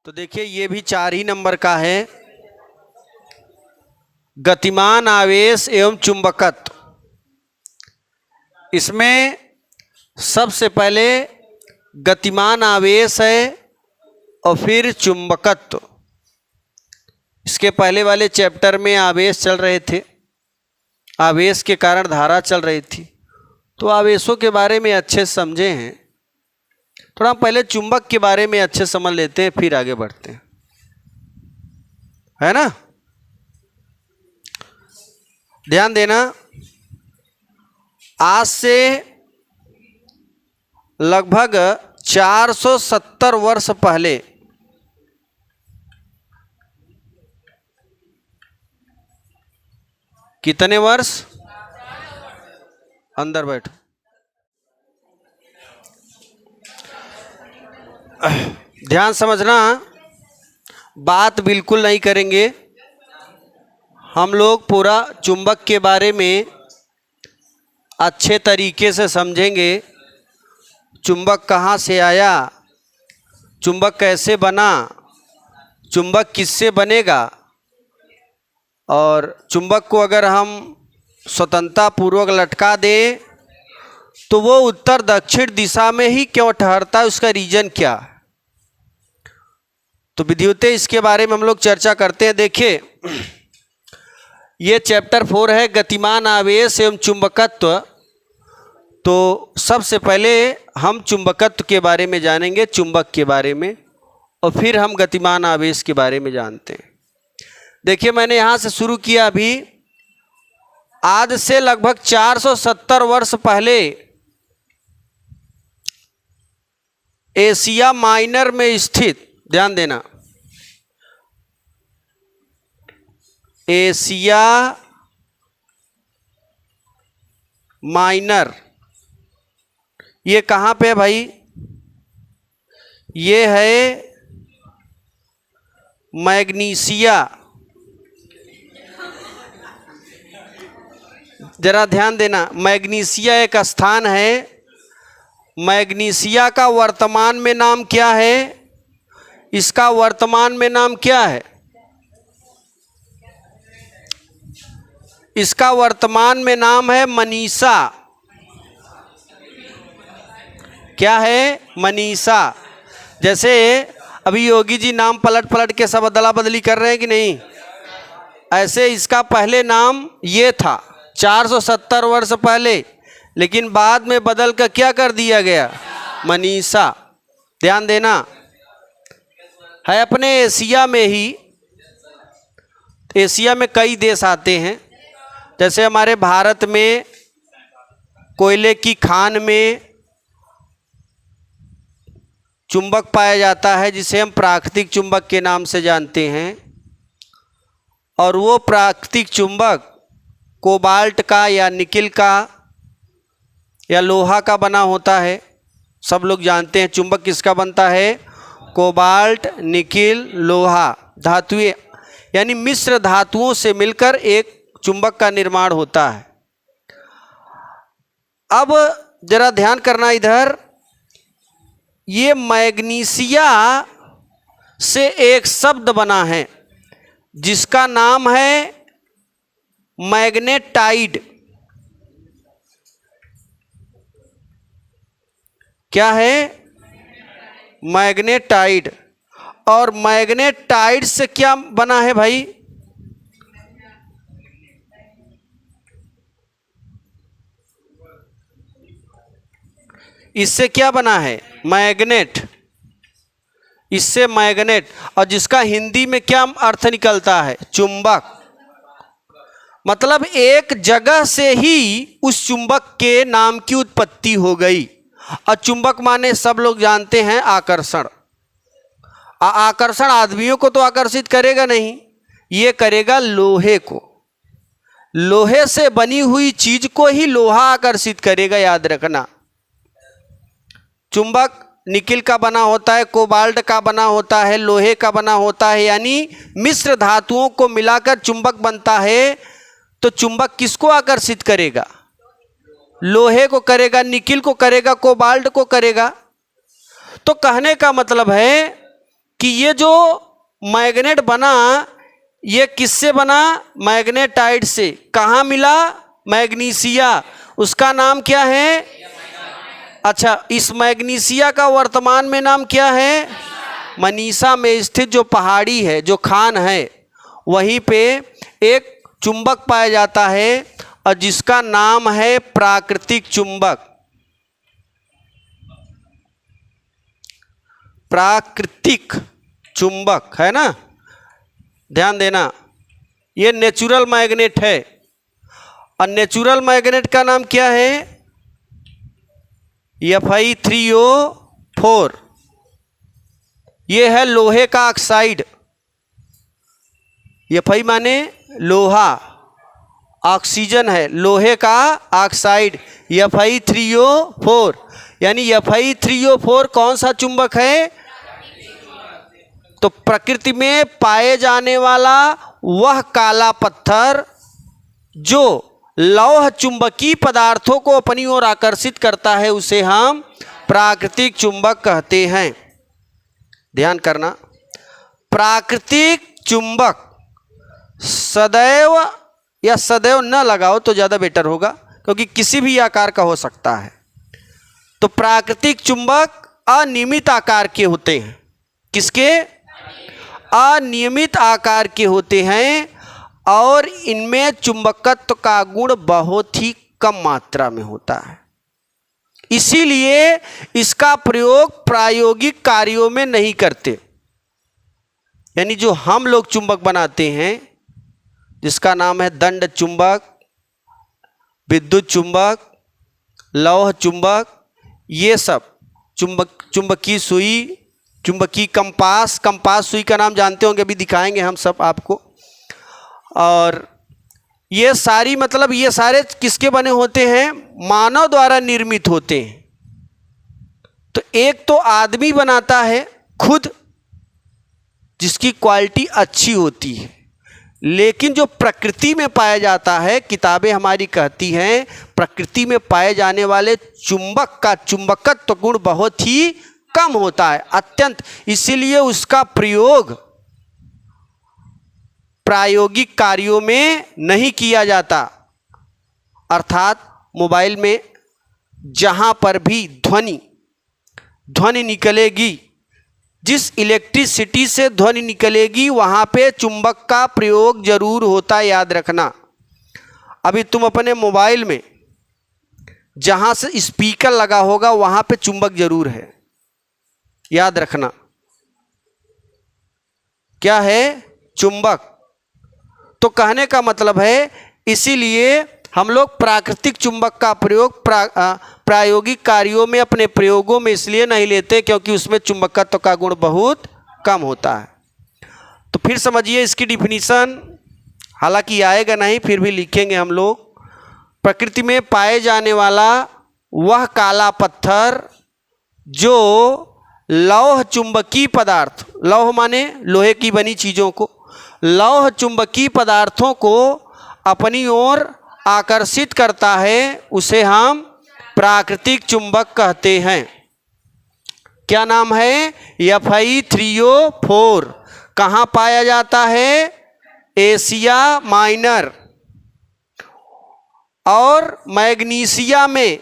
तो देखिए ये भी 4 ही नंबर का है। गतिमान आवेश एवं चुंबकत्व। इसमें सबसे पहले गतिमान आवेश है और फिर चुंबकत्व। इसके पहले वाले चैप्टर में आवेश चल रहे थे, आवेश के कारण धारा चल रही थी, तो आवेशों के बारे में अच्छे समझे हैं। थोड़ा हम पहले चुंबक के बारे में अच्छे समझ लेते हैं, फिर आगे बढ़ते हैं, है ना। ध्यान देना, आज से लगभग 470 वर्ष पहले कितने वर्ष? अंदर बैठो। ध्यान समझना, बात बिल्कुल नहीं करेंगे हम लोग। पूरा चुंबक के बारे में अच्छे तरीके से समझेंगे। चुंबक कहाँ से आया, चुंबक कैसे बना, चुंबक किससे बनेगा, और चुंबक को अगर हम स्वतंत्रता पूर्वक लटका दें तो वो उत्तर दक्षिण दिशा में ही क्यों ठहरता है, उसका रीजन क्या है। तो विद्युत इसके बारे में हम लोग चर्चा करते हैं। देखिए ये चैप्टर 4 है गतिमान आवेश एवं चुंबकत्व। तो सबसे पहले हम चुंबकत्व के बारे में जानेंगे, चुंबक के बारे में, और फिर हम गतिमान आवेश के बारे में जानते हैं। देखिए मैंने यहाँ से शुरू किया। अभी आज से लगभग 470 वर्ष पहले एशिया माइनर में स्थित, ध्यान देना, एशिया माइनर, ये कहाँ पे है भाई? ये है मैग्नीसिया। जरा ध्यान देना, मैग्नीसिया एक स्थान है। मैग्नीसिया का वर्तमान में नाम क्या है? इसका वर्तमान में नाम क्या है? इसका वर्तमान में नाम है मनीषा। क्या है? मनीषा। जैसे अभी योगी जी नाम पलट पलट के सब अदला बदली कर रहे हैं कि नहीं, ऐसे इसका पहले नाम ये था 470 वर्ष पहले, लेकिन बाद में बदल कर क्या कर दिया गया? मनीषा। ध्यान देना, है अपने एशिया में ही। एशिया में कई देश आते हैं, जैसे हमारे भारत में कोयले की खान में चुंबक पाया जाता है, जिसे हम प्राकृतिक चुंबक के नाम से जानते हैं। और वो प्राकृतिक चुंबक कोबाल्ट का या निकिल का या लोहा का बना होता है। सब लोग जानते हैं चुंबक किसका बनता है? कोबाल्ट, निकिल, लोहा, धातुएं यानी मिश्र धातुओं से मिलकर एक चुंबक का निर्माण होता है। अब जरा ध्यान करना इधर, ये मैग्नीसिया से एक शब्द बना है जिसका नाम है मैग्नेटाइड। क्या है? मैग्नेटाइड। और मैग्नेटाइड से क्या बना है भाई? इससे क्या बना है? मैग्नेट। इससे मैग्नेट, और जिसका हिंदी में क्या अर्थ निकलता है? चुंबक। मतलब एक जगह से ही उस चुंबक के नाम की उत्पत्ति हो गई। और चुंबक माने सब लोग जानते हैं आकर्षण। आकर्षण आदमियों को तो आकर्षित करेगा नहीं, ये करेगा लोहे को। लोहे से बनी हुई चीज को ही लोहा आकर्षित करेगा, याद रखना। चुंबक निकिल का बना होता है, कोबाल्ट का बना होता है, लोहे का बना होता है, यानी मिश्र धातुओं को मिलाकर चुंबक बनता है। तो चुंबक किसको आकर्षित करेगा? लोहे को करेगा, निकिल को करेगा, कोबाल्ट को करेगा। तो कहने का मतलब है कि ये जो मैग्नेट बना ये किससे बना? मैग्नेटाइड से। कहाँ मिला? मैग्नीशिया। उसका नाम क्या है? अच्छा, इस मैग्नीशिया का वर्तमान में नाम क्या है? मनीषा में स्थित जो पहाड़ी है, जो खान है, वहीं पे एक चुंबक पाया जाता है और जिसका नाम है प्राकृतिक चुंबक। प्राकृतिक चुंबक है ना, ध्यान देना, ये नेचुरल मैग्नेट है। और नेचुरल मैग्नेट का नाम क्या है? Fe3O4। ये है लोहे का ऑक्साइड। Fe माने लोहा, ऑक्सीजन है, लोहे का ऑक्साइड Fe3O4। यानी Fe3O4 कौन सा चुंबक है? तो प्रकृति में पाए जाने वाला वह काला पत्थर जो लौह चुंबकीय पदार्थों को अपनी ओर आकर्षित करता है, उसे हम प्राकृतिक चुंबक कहते हैं। ध्यान करना, प्राकृतिक चुंबक सदैव या सदैव न लगाओ तो ज़्यादा बेटर होगा, क्योंकि किसी भी आकार का हो सकता है। तो प्राकृतिक चुंबक अनियमित आकार के होते हैं। किसके? अनियमित आकार के होते हैं और इनमें चुंबकत्व का गुण बहुत ही कम मात्रा में होता है। इसीलिए इसका प्रयोग प्रायोगिक कार्यों में नहीं करते। यानी जो हम लोग चुंबक बनाते हैं, जिसका नाम है दंड चुंबक, विद्युत चुंबक, लौह चुंबक, ये सब चुंबकीय सुई, चुंबकीय कंपास, कंपास सुई का नाम जानते होंगे, अभी दिखाएंगे हम सब आपको। और ये सारी मतलब ये सारे किसके बने होते हैं? मानव द्वारा निर्मित होते हैं। तो एक तो आदमी बनाता है खुद, जिसकी क्वालिटी अच्छी होती है, लेकिन जो प्रकृति में पाया जाता है, किताबें हमारी कहती हैं प्रकृति में पाए जाने वाले चुंबक का चुंबकत्व गुण बहुत ही कम होता है, अत्यंत। इसीलिए उसका प्रयोग प्रायोगिक कार्यों में नहीं किया जाता। अर्थात मोबाइल में जहां पर भी ध्वनि निकलेगी, जिस इलेक्ट्रिसिटी से ध्वनि निकलेगी, वहां पे चुंबक का प्रयोग जरूर होता है, याद रखना। अभी तुम अपने मोबाइल में जहां से स्पीकर लगा होगा वहां पे चुंबक जरूर है, याद रखना। क्या है? चुंबक। तो कहने का मतलब है, इसीलिए हम लोग प्राकृतिक चुंबक का प्रयोग प्रायोगिक कार्यों में, अपने प्रयोगों में इसलिए नहीं लेते क्योंकि उसमें चुंबकत्व का गुण बहुत कम होता है। तो फिर समझिए इसकी डिफिनीशन, हालांकि आएगा नहीं फिर भी लिखेंगे हम लोग। प्रकृति में पाए जाने वाला वह काला पत्थर जो लौह चुंबकीय पदार्थ, लौह माने लोहे की बनी चीज़ों को, लौह चुंबकीय पदार्थों को अपनी ओर आकर्षित करता है, उसे हम प्राकृतिक चुंबक कहते हैं। क्या नाम है? Fe3O4। कहाँ पाया जाता है? एशिया माइनर और मैग्नीशिया में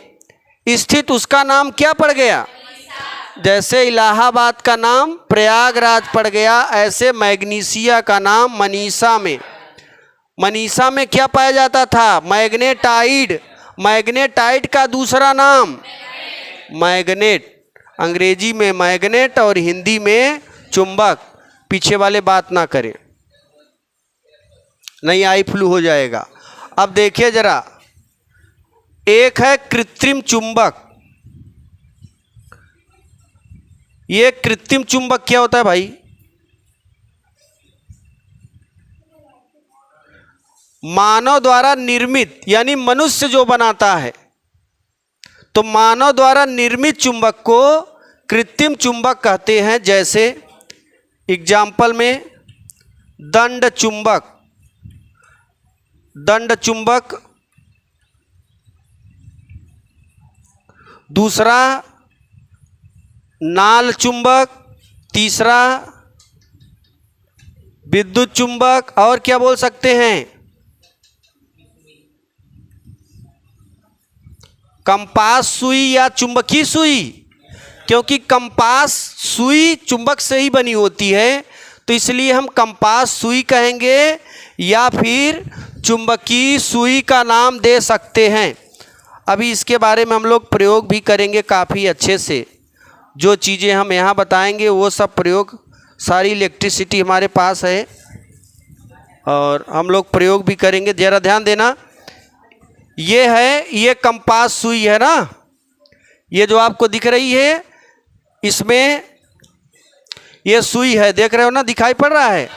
स्थित। उसका नाम क्या पड़ गया? जैसे इलाहाबाद का नाम प्रयागराज पड़ गया, ऐसे मैग्नीशिया का नाम मनीषा में। मनीषा में क्या पाया जाता था? मैग्नेटाइड। मैग्नेटाइड का दूसरा नाम मैग्नेट। अंग्रेजी में मैग्नेट और हिंदी में चुंबक। पीछे वाले बात ना करें, नहीं आई फ्लू हो जाएगा। अब देखिए जरा, एक है कृत्रिम चुंबक। ये कृत्रिम चुंबक क्या होता है भाई? मानव द्वारा निर्मित, यानी मनुष्य जो बनाता है, तो मानव द्वारा निर्मित चुंबक को कृत्रिम चुंबक कहते हैं। जैसे एग्जाम्पल में दंड चुंबक, दंड चुंबक। दूसरा नाल चुंबक, तीसरा विद्युत चुंबक, और क्या बोल सकते हैं, कंपास सुई या चुंबकीय सुई, क्योंकि कंपास सुई चुंबक से ही बनी होती है, तो इसलिए हम कंपास सुई कहेंगे या फिर चुंबकीय सुई का नाम दे सकते हैं। अभी इसके बारे में हम लोग प्रयोग भी करेंगे काफ़ी अच्छे से। जो चीज़ें हम यहाँ बताएंगे वो सब प्रयोग, सारी इलेक्ट्रिसिटी हमारे पास है और हम लोग प्रयोग भी करेंगे। ज़रा ध्यान देना, ये है, ये कंपास सुई है ना, ये जो आपको दिख रही है, इसमें ये सुई है, देख रहे हो ना, दिखाई पड़ रहा है।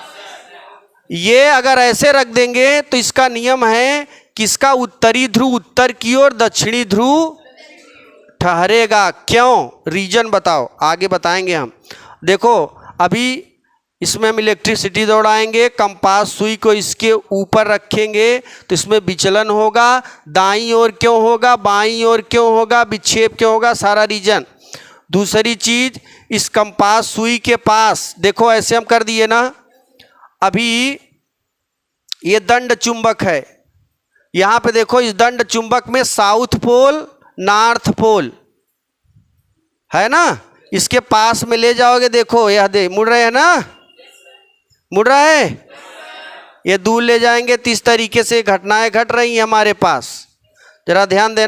ये अगर ऐसे रख देंगे तो इसका नियम है कि इसका उत्तरी ध्रुव उत्तर की ओर, दक्षिणी ध्रुव ठहरेगा। क्यों, रीजन बताओ, आगे बताएंगे हम। देखो अभी इसमें हम इलेक्ट्रिसिटी दौड़ाएंगे, कंपास सुई को इसके ऊपर रखेंगे तो इसमें विचलन होगा, दाईं ओर क्यों होगा, बाईं ओर क्यों होगा, विक्षेप क्यों होगा, सारा रीजन। दूसरी चीज, इस कंपास सुई के पास देखो, ऐसे हम कर दिए ना, अभी ये दंड चुंबक है, यहां पे देखो, इस दंड चुंबक में साउथ पोल नॉर्थ पोल है ना, इसके पास में ले जाओगे, देखो यह दे मुड़ रहे हैं ना, मुड़ रहा है, ये दूर ले जाएंगे तो इस तरीके से घटनाएं घट रही हैं हमारे पास। जरा ध्यान दें,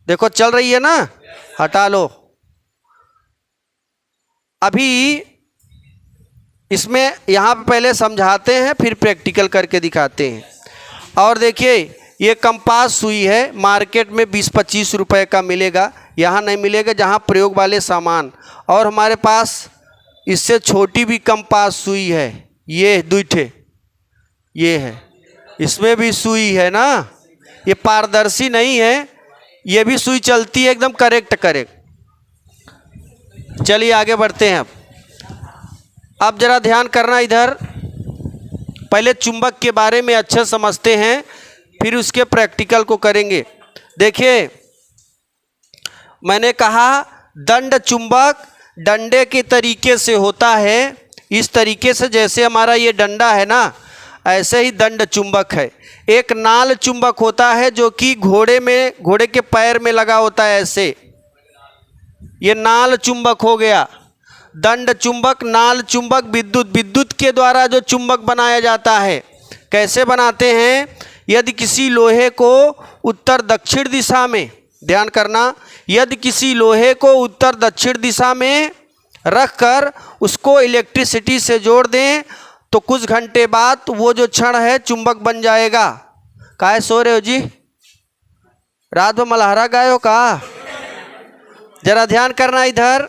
देखो चल रही है ना, हटा लो। अभी इसमें यहाँ पे पहले समझाते हैं फिर प्रैक्टिकल करके दिखाते हैं। और देखिए ये कंपास सुई है, मार्केट में 20-25 रुपए का मिलेगा, यहाँ नहीं मिलेगा जहाँ प्रयोग वाले सामान। और हमारे पास इससे छोटी भी कंपास सुई है, ये दूठे, ये है, इसमें भी सुई है ना, ये पारदर्शी नहीं है, ये भी सुई चलती है एकदम करेक्ट करेक्ट। चलिए आगे बढ़ते हैं। अब जरा ध्यान करना इधर, पहले चुंबक के बारे में अच्छे समझते हैं फिर उसके प्रैक्टिकल को करेंगे। देखिए मैंने कहा दंड चुंबक डंडे के तरीके से होता है, इस तरीके से जैसे हमारा ये डंडा है ना, ऐसे ही दंड चुंबक है। एक नाल चुंबक होता है जो कि घोड़े के पैर में लगा होता है, ऐसे, ये नाल चुंबक हो गया। दंड चुंबक, नाल चुंबक, विद्युत के द्वारा जो चुंबक बनाया जाता है, कैसे बनाते हैं, यदि किसी लोहे को उत्तर दक्षिण दिशा में, ध्यान करना, यदि किसी लोहे को उत्तर दक्षिण दिशा में रखकर उसको इलेक्ट्रिसिटी से जोड़ दें तो कुछ घंटे बाद वो जो क्षण है चुंबक बन जाएगा। काहे सो रहे हो जी, रात में मलहरा गए हो का? जरा ध्यान करना इधर,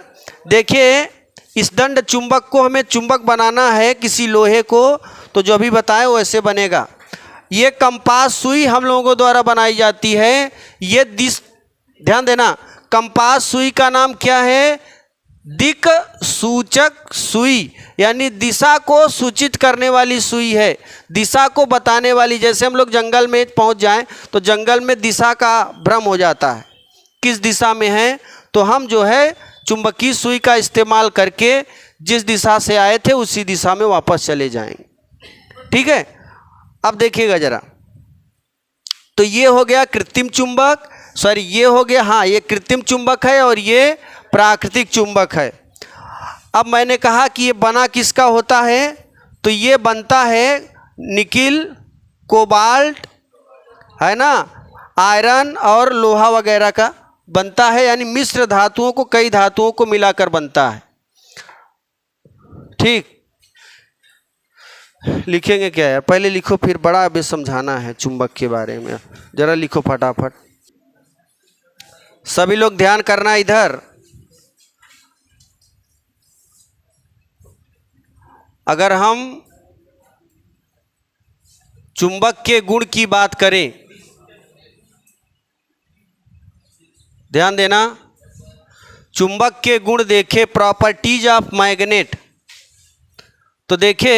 देखिए इस दंड चुंबक को हमें चुंबक बनाना है किसी लोहे को, तो जो भी बताएं वैसे बनेगा। ये कंपास सुई हम लोगों द्वारा बनाई जाती है। ये ध्यान देना, कंपास सुई का नाम क्या है, दिक सूचक सुई, यानी दिशा को सूचित करने वाली सुई है, दिशा को बताने वाली। जैसे हम लोग जंगल में पहुंच जाएं तो जंगल में दिशा का भ्रम हो जाता है, किस दिशा में है, तो हम जो है चुंबकीय सुई का इस्तेमाल करके जिस दिशा से आए थे उसी दिशा में वापस चले जाएंगे। ठीक है, अब देखिएगा जरा, तो ये हो गया कृत्रिम चुंबक, सॉरी ये हो गया, हाँ ये कृत्रिम चुंबक है और ये प्राकृतिक चुंबक है। अब मैंने कहा कि ये बना किसका होता है, तो ये बनता है निकिल, कोबाल्ट है ना, आयरन और लोहा वगैरह का बनता है, यानी मिश्र धातुओं को, कई धातुओं को मिलाकर बनता है। ठीक, लिखेंगे क्या यार, पहले लिखो फिर बड़ा अभी समझाना है चुंबक के बारे में, जरा लिखो फटाफट। सभी लोग ध्यान करना इधर, अगर हम चुंबक के गुण की बात करें, ध्यान देना, चुंबक के गुण देखे, प्रॉपर्टीज ऑफ मैग्नेट, तो देखे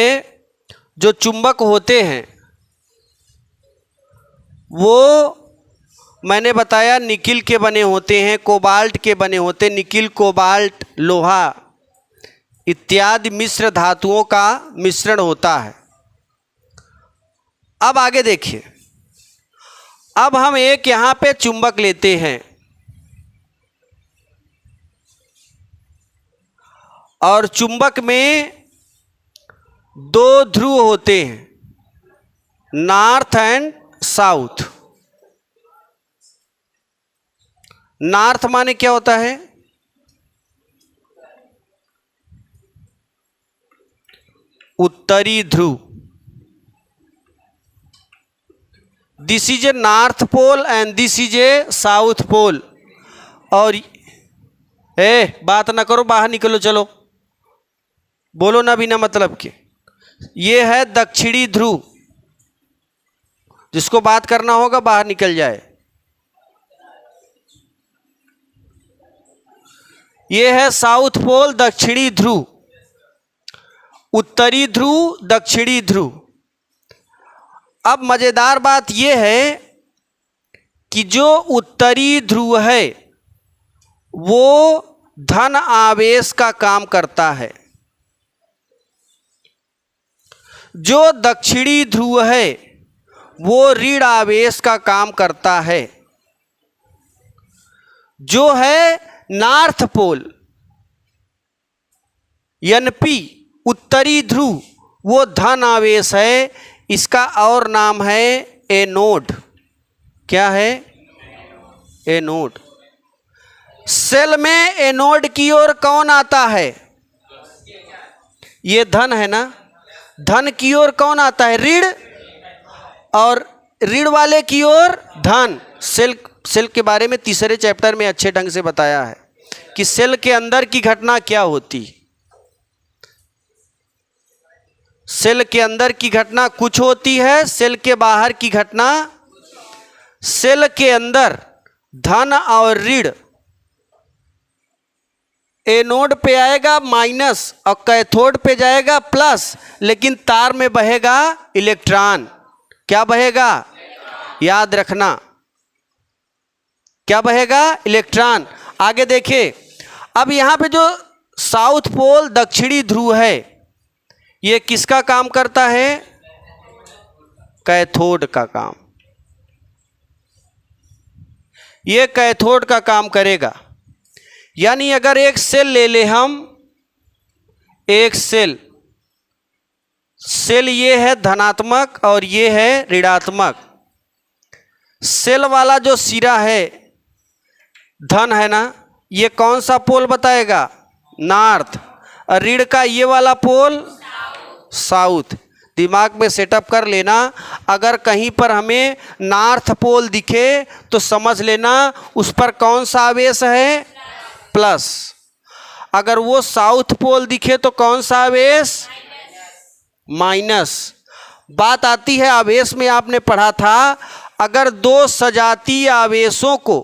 जो चुंबक होते हैं वो मैंने बताया निकिल के बने होते हैं, कोबाल्ट के बने होते हैं, निकिल कोबाल्ट लोहा, इत्यादि मिश्र धातुओं का मिश्रण होता है। अब आगे देखिए, अब हम एक यहां पे चुंबक लेते हैं और चुंबक में दो ध्रुव होते हैं, नॉर्थ एंड साउथ। नॉर्थ माने क्या होता है? उत्तरी ध्रुव। This is a north pole and this is a south pole. और बात ना करो, बाहर निकलो, चलो, बोलो ना बिना मतलब के। ये है दक्षिणी ध्रुव, जिसको बात करना होगा बाहर निकल जाए। ये है साउथ पोल, दक्षिणी ध्रुव, उत्तरी ध्रुव, दक्षिणी ध्रुव। अब मजेदार बात यह है कि जो उत्तरी ध्रुव है वो धन आवेश का काम करता है, जो दक्षिणी ध्रुव है वो ऋण आवेश का काम करता है। जो है नॉर्थ पोल एनपी उत्तरी ध्रुव, वो धन आवेश है, इसका और नाम है एनोड। क्या है? एनोड। सेल में एनोड की ओर कौन आता है? ये धन है ना, धन की ओर कौन आता है? ऋण। और ऋण वाले की ओर धन। सेल के बारे में तीसरे चैप्टर में अच्छे ढंग से बताया है कि सेल के अंदर की घटना क्या होती। सेल के अंदर की घटना कुछ होती है, सेल के बाहर की घटना। सेल के अंदर धन और ऋण, एनोड पे आएगा माइनस और कैथोड पे जाएगा प्लस, लेकिन तार में बहेगा इलेक्ट्रॉन। क्या बहेगा? याद रखना, क्या बहेगा? इलेक्ट्रॉन। आगे देखिए, अब यहां पे जो साउथ पोल दक्षिणी ध्रुव है, ये किसका काम करता है? कैथोड का काम। ये कैथोड का काम करेगा। यानी अगर एक सेल ले ले हम, एक सेल ये है धनात्मक और ये है ऋणात्मक। सेल वाला जो सिरा है धन है ना, ये कौन सा पोल बताएगा? नॉर्थ। और ऋण का ये वाला पोल साउथ। दिमाग में सेटअप कर लेना, अगर कहीं पर हमें नॉर्थ पोल दिखे तो समझ लेना उस पर कौन सा आवेश है? प्लस। अगर वो साउथ पोल दिखे तो कौन सा आवेश? माइनस। बात आती है आवेश में, आपने पढ़ा था अगर दो सजातीय आवेशों को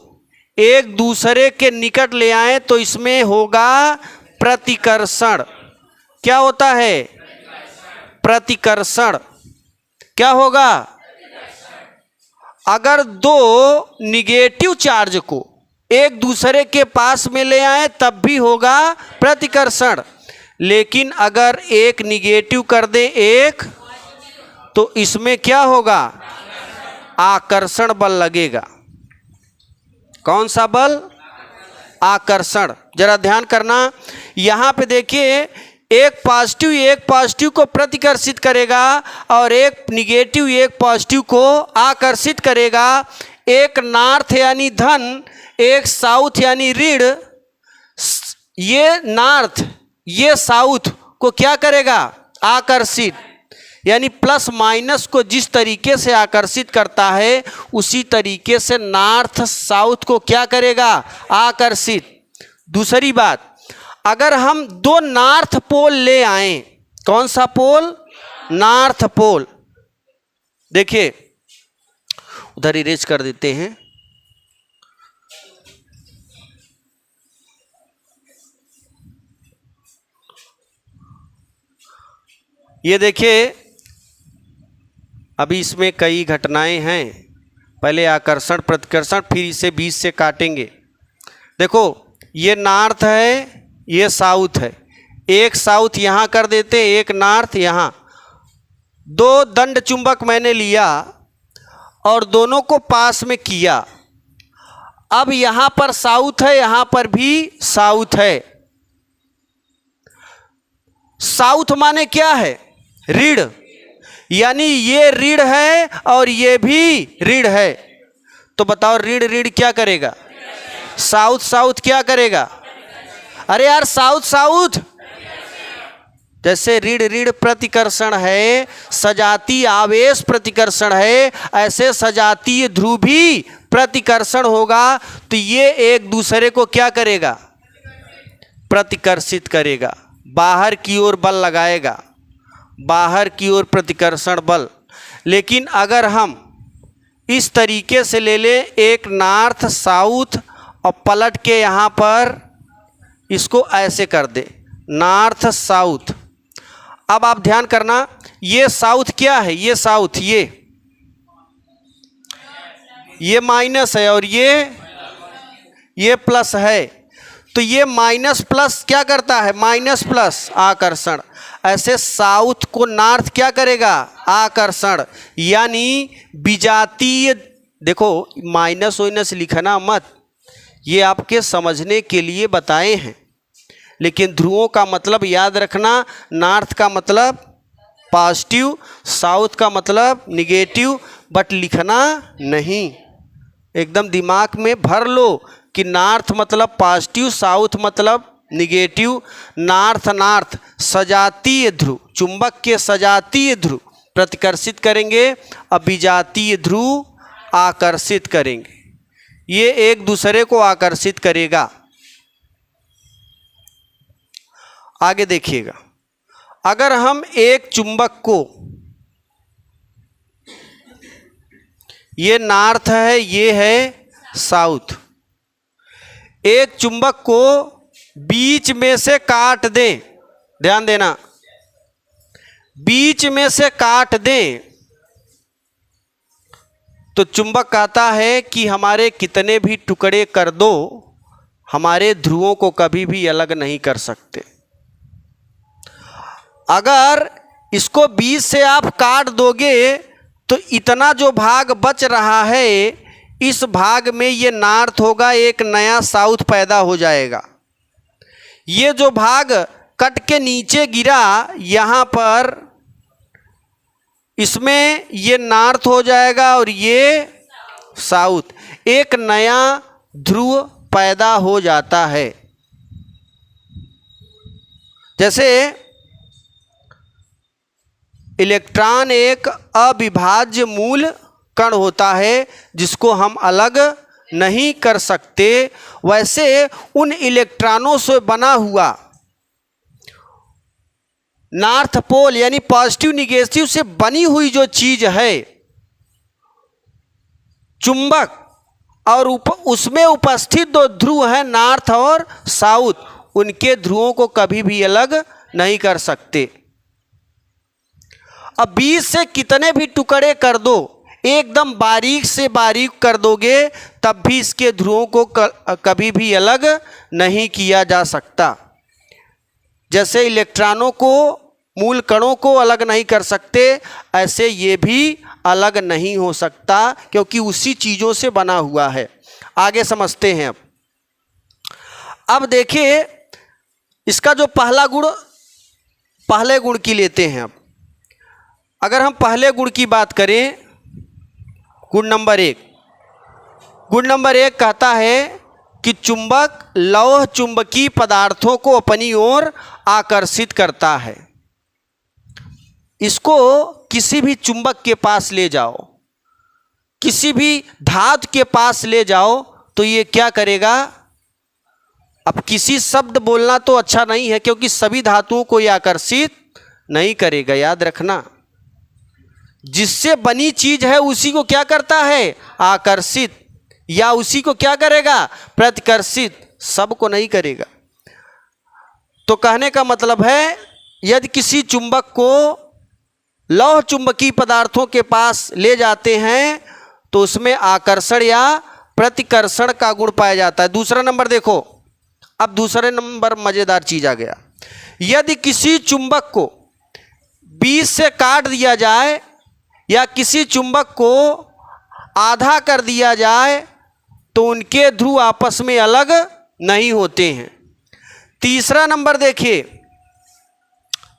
एक दूसरे के निकट ले आए तो इसमें होगा प्रतिकर्षण। क्या होता है? प्रतिकर्षण। क्या होगा? अगर दो निगेटिव चार्ज को एक दूसरे के पास में ले आए तब भी होगा प्रतिकर्षण। लेकिन अगर एक निगेटिव कर दे एक, तो इसमें क्या होगा? आकर्षण बल लगेगा। कौन सा बल? आकर्षण। जरा ध्यान करना, यहां पे देखिए, एक पॉजिटिव को प्रतिकर्षित करेगा और एक निगेटिव एक पॉजिटिव को आकर्षित करेगा। एक नॉर्थ यानी धन, एक साउथ यानी ऋण। ये नॉर्थ ये साउथ को क्या करेगा? आकर्षित। यानी प्लस माइनस को जिस तरीके से आकर्षित करता है उसी तरीके से नॉर्थ साउथ को क्या करेगा? आकर्षित। दूसरी बात, अगर हम दो नॉर्थ पोल ले आए, कौन सा पोल? North pole. देखिए उधर इरेज कर देते हैं। ये देखिए, अभी इसमें कई घटनाएं हैं। पहले आकर्षण प्रतिकर्षण, फिर इसे बीच से काटेंगे। देखो ये नॉर्थ है, ये साउथ है, एक साउथ यहाँ कर देते, एक नॉर्थ यहाँ। दो दंड चुंबक मैंने लिया और दोनों को पास में किया। अब यहाँ पर साउथ है, यहाँ पर भी साउथ है। साउथ माने क्या है? ऋण, यानी ये ऋण है और ये भी ऋण है। तो बताओ ऋण ऋण क्या करेगा? साउथ साउथ क्या करेगा? अरे यार साउथ साउथ। जैसे ऋण ऋण प्रतिकर्षण है, सजातीय आवेश प्रतिकर्षण है, ऐसे सजातीय ध्रुव भी प्रतिकर्षण होगा। तो ये एक दूसरे को क्या करेगा? प्रतिकर्षित करेगा, बाहर की ओर बल लगाएगा, बाहर की ओर प्रतिकर्षण बल। लेकिन अगर हम इस तरीके से ले लें, एक नॉर्थ साउथ और पलट के यहाँ पर इसको ऐसे कर दे, नॉर्थ साउथ। अब आप ध्यान करना, ये साउथ क्या है? ये साउथ, ये माइनस है और ये प्लस है। तो ये माइनस प्लस क्या करता है? माइनस प्लस आकर्षण। ऐसे साउथ को नॉर्थ क्या करेगा? आकर्षण। यानी विजातीय, देखो माइनस वाइनस लिखना मत, ये आपके समझने के लिए बताए हैं। लेकिन ध्रुवों का मतलब याद रखना, नॉर्थ का मतलब पॉजिटिव, साउथ का मतलब निगेटिव, बट लिखना नहीं। एकदम दिमाग में भर लो कि नॉर्थ मतलब पॉजिटिव, साउथ मतलब निगेटिव। नॉर्थ नॉर्थ सजातीय ध्रुव, चुंबक के सजातीय ध्रुव प्रतिकर्षित करेंगे, अब विजातीय ध्रुव आकर्षित करेंगे। ये एक दूसरे को आकर्षित करेगा। आगे देखिएगा, अगर हम एक चुंबक को, ये नॉर्थ है, ये है साउथ, एक चुंबक को बीच में से काट दें, ध्यान देना, बीच में से काट दें, तो चुंबक कहता है कि हमारे कितने भी टुकड़े कर दो, हमारे ध्रुवों को कभी भी अलग नहीं कर सकते। अगर इसको बीच से आप काट दोगे तो इतना जो भाग बच रहा है, इस भाग में ये नॉर्थ होगा, एक नया साउथ पैदा हो जाएगा। ये जो भाग कट के नीचे गिरा यहाँ पर, इसमें ये नॉर्थ हो जाएगा और ये साउथ, एक नया ध्रुव पैदा हो जाता है। जैसे इलेक्ट्रॉन एक अविभाज्य मूल कण होता है जिसको हम अलग नहीं कर सकते, वैसे उन इलेक्ट्रॉनों से बना हुआ नॉर्थ पोल यानी पॉजिटिव निगेटिव से बनी हुई जो चीज है चुंबक, और उसमें उपस्थित दो ध्रुव है नॉर्थ और साउथ, उनके ध्रुवों को कभी भी अलग नहीं कर सकते। अब बीच से कितने भी टुकड़े कर दो, एकदम बारीक से बारीक कर दोगे, तब भी इसके ध्रुवों को कभी भी अलग नहीं किया जा सकता। जैसे इलेक्ट्रॉनों को मूल कणों को अलग नहीं कर सकते, ऐसे ये भी अलग नहीं हो सकता, क्योंकि उसी चीज़ों से बना हुआ है। आगे समझते हैं। अब देखिए इसका जो पहला गुण, पहले गुण की लेते हैं। अब अगर हम पहले गुण की बात करें, गुण नंबर एक कहता है कि चुंबक लौह चुंबकीय पदार्थों को अपनी ओर आकर्षित करता है। इसको किसी भी चुंबक के पास ले जाओ, किसी भी धातु के पास ले जाओ, तो ये क्या करेगा? अब किसी शब्द बोलना तो अच्छा नहीं है, क्योंकि सभी धातुओं को ये आकर्षित नहीं करेगा। याद रखना, जिससे बनी चीज है उसी को क्या करता है? आकर्षित, या उसी को क्या करेगा? प्रतिकर्षित, सबको नहीं करेगा। तो कहने का मतलब है, यदि किसी चुंबक को लौह चुंबकीय पदार्थों के पास ले जाते हैं तो उसमें आकर्षण या प्रतिकर्षण का गुण पाया जाता है। दूसरा नंबर देखो, अब दूसरे नंबर मजेदार चीज आ गया। यदि किसी चुंबक को बीच से काट दिया जाए या किसी चुंबक को आधा कर दिया जाए तो उनके ध्रुव आपस में अलग नहीं होते हैं। तीसरा नंबर देखिए,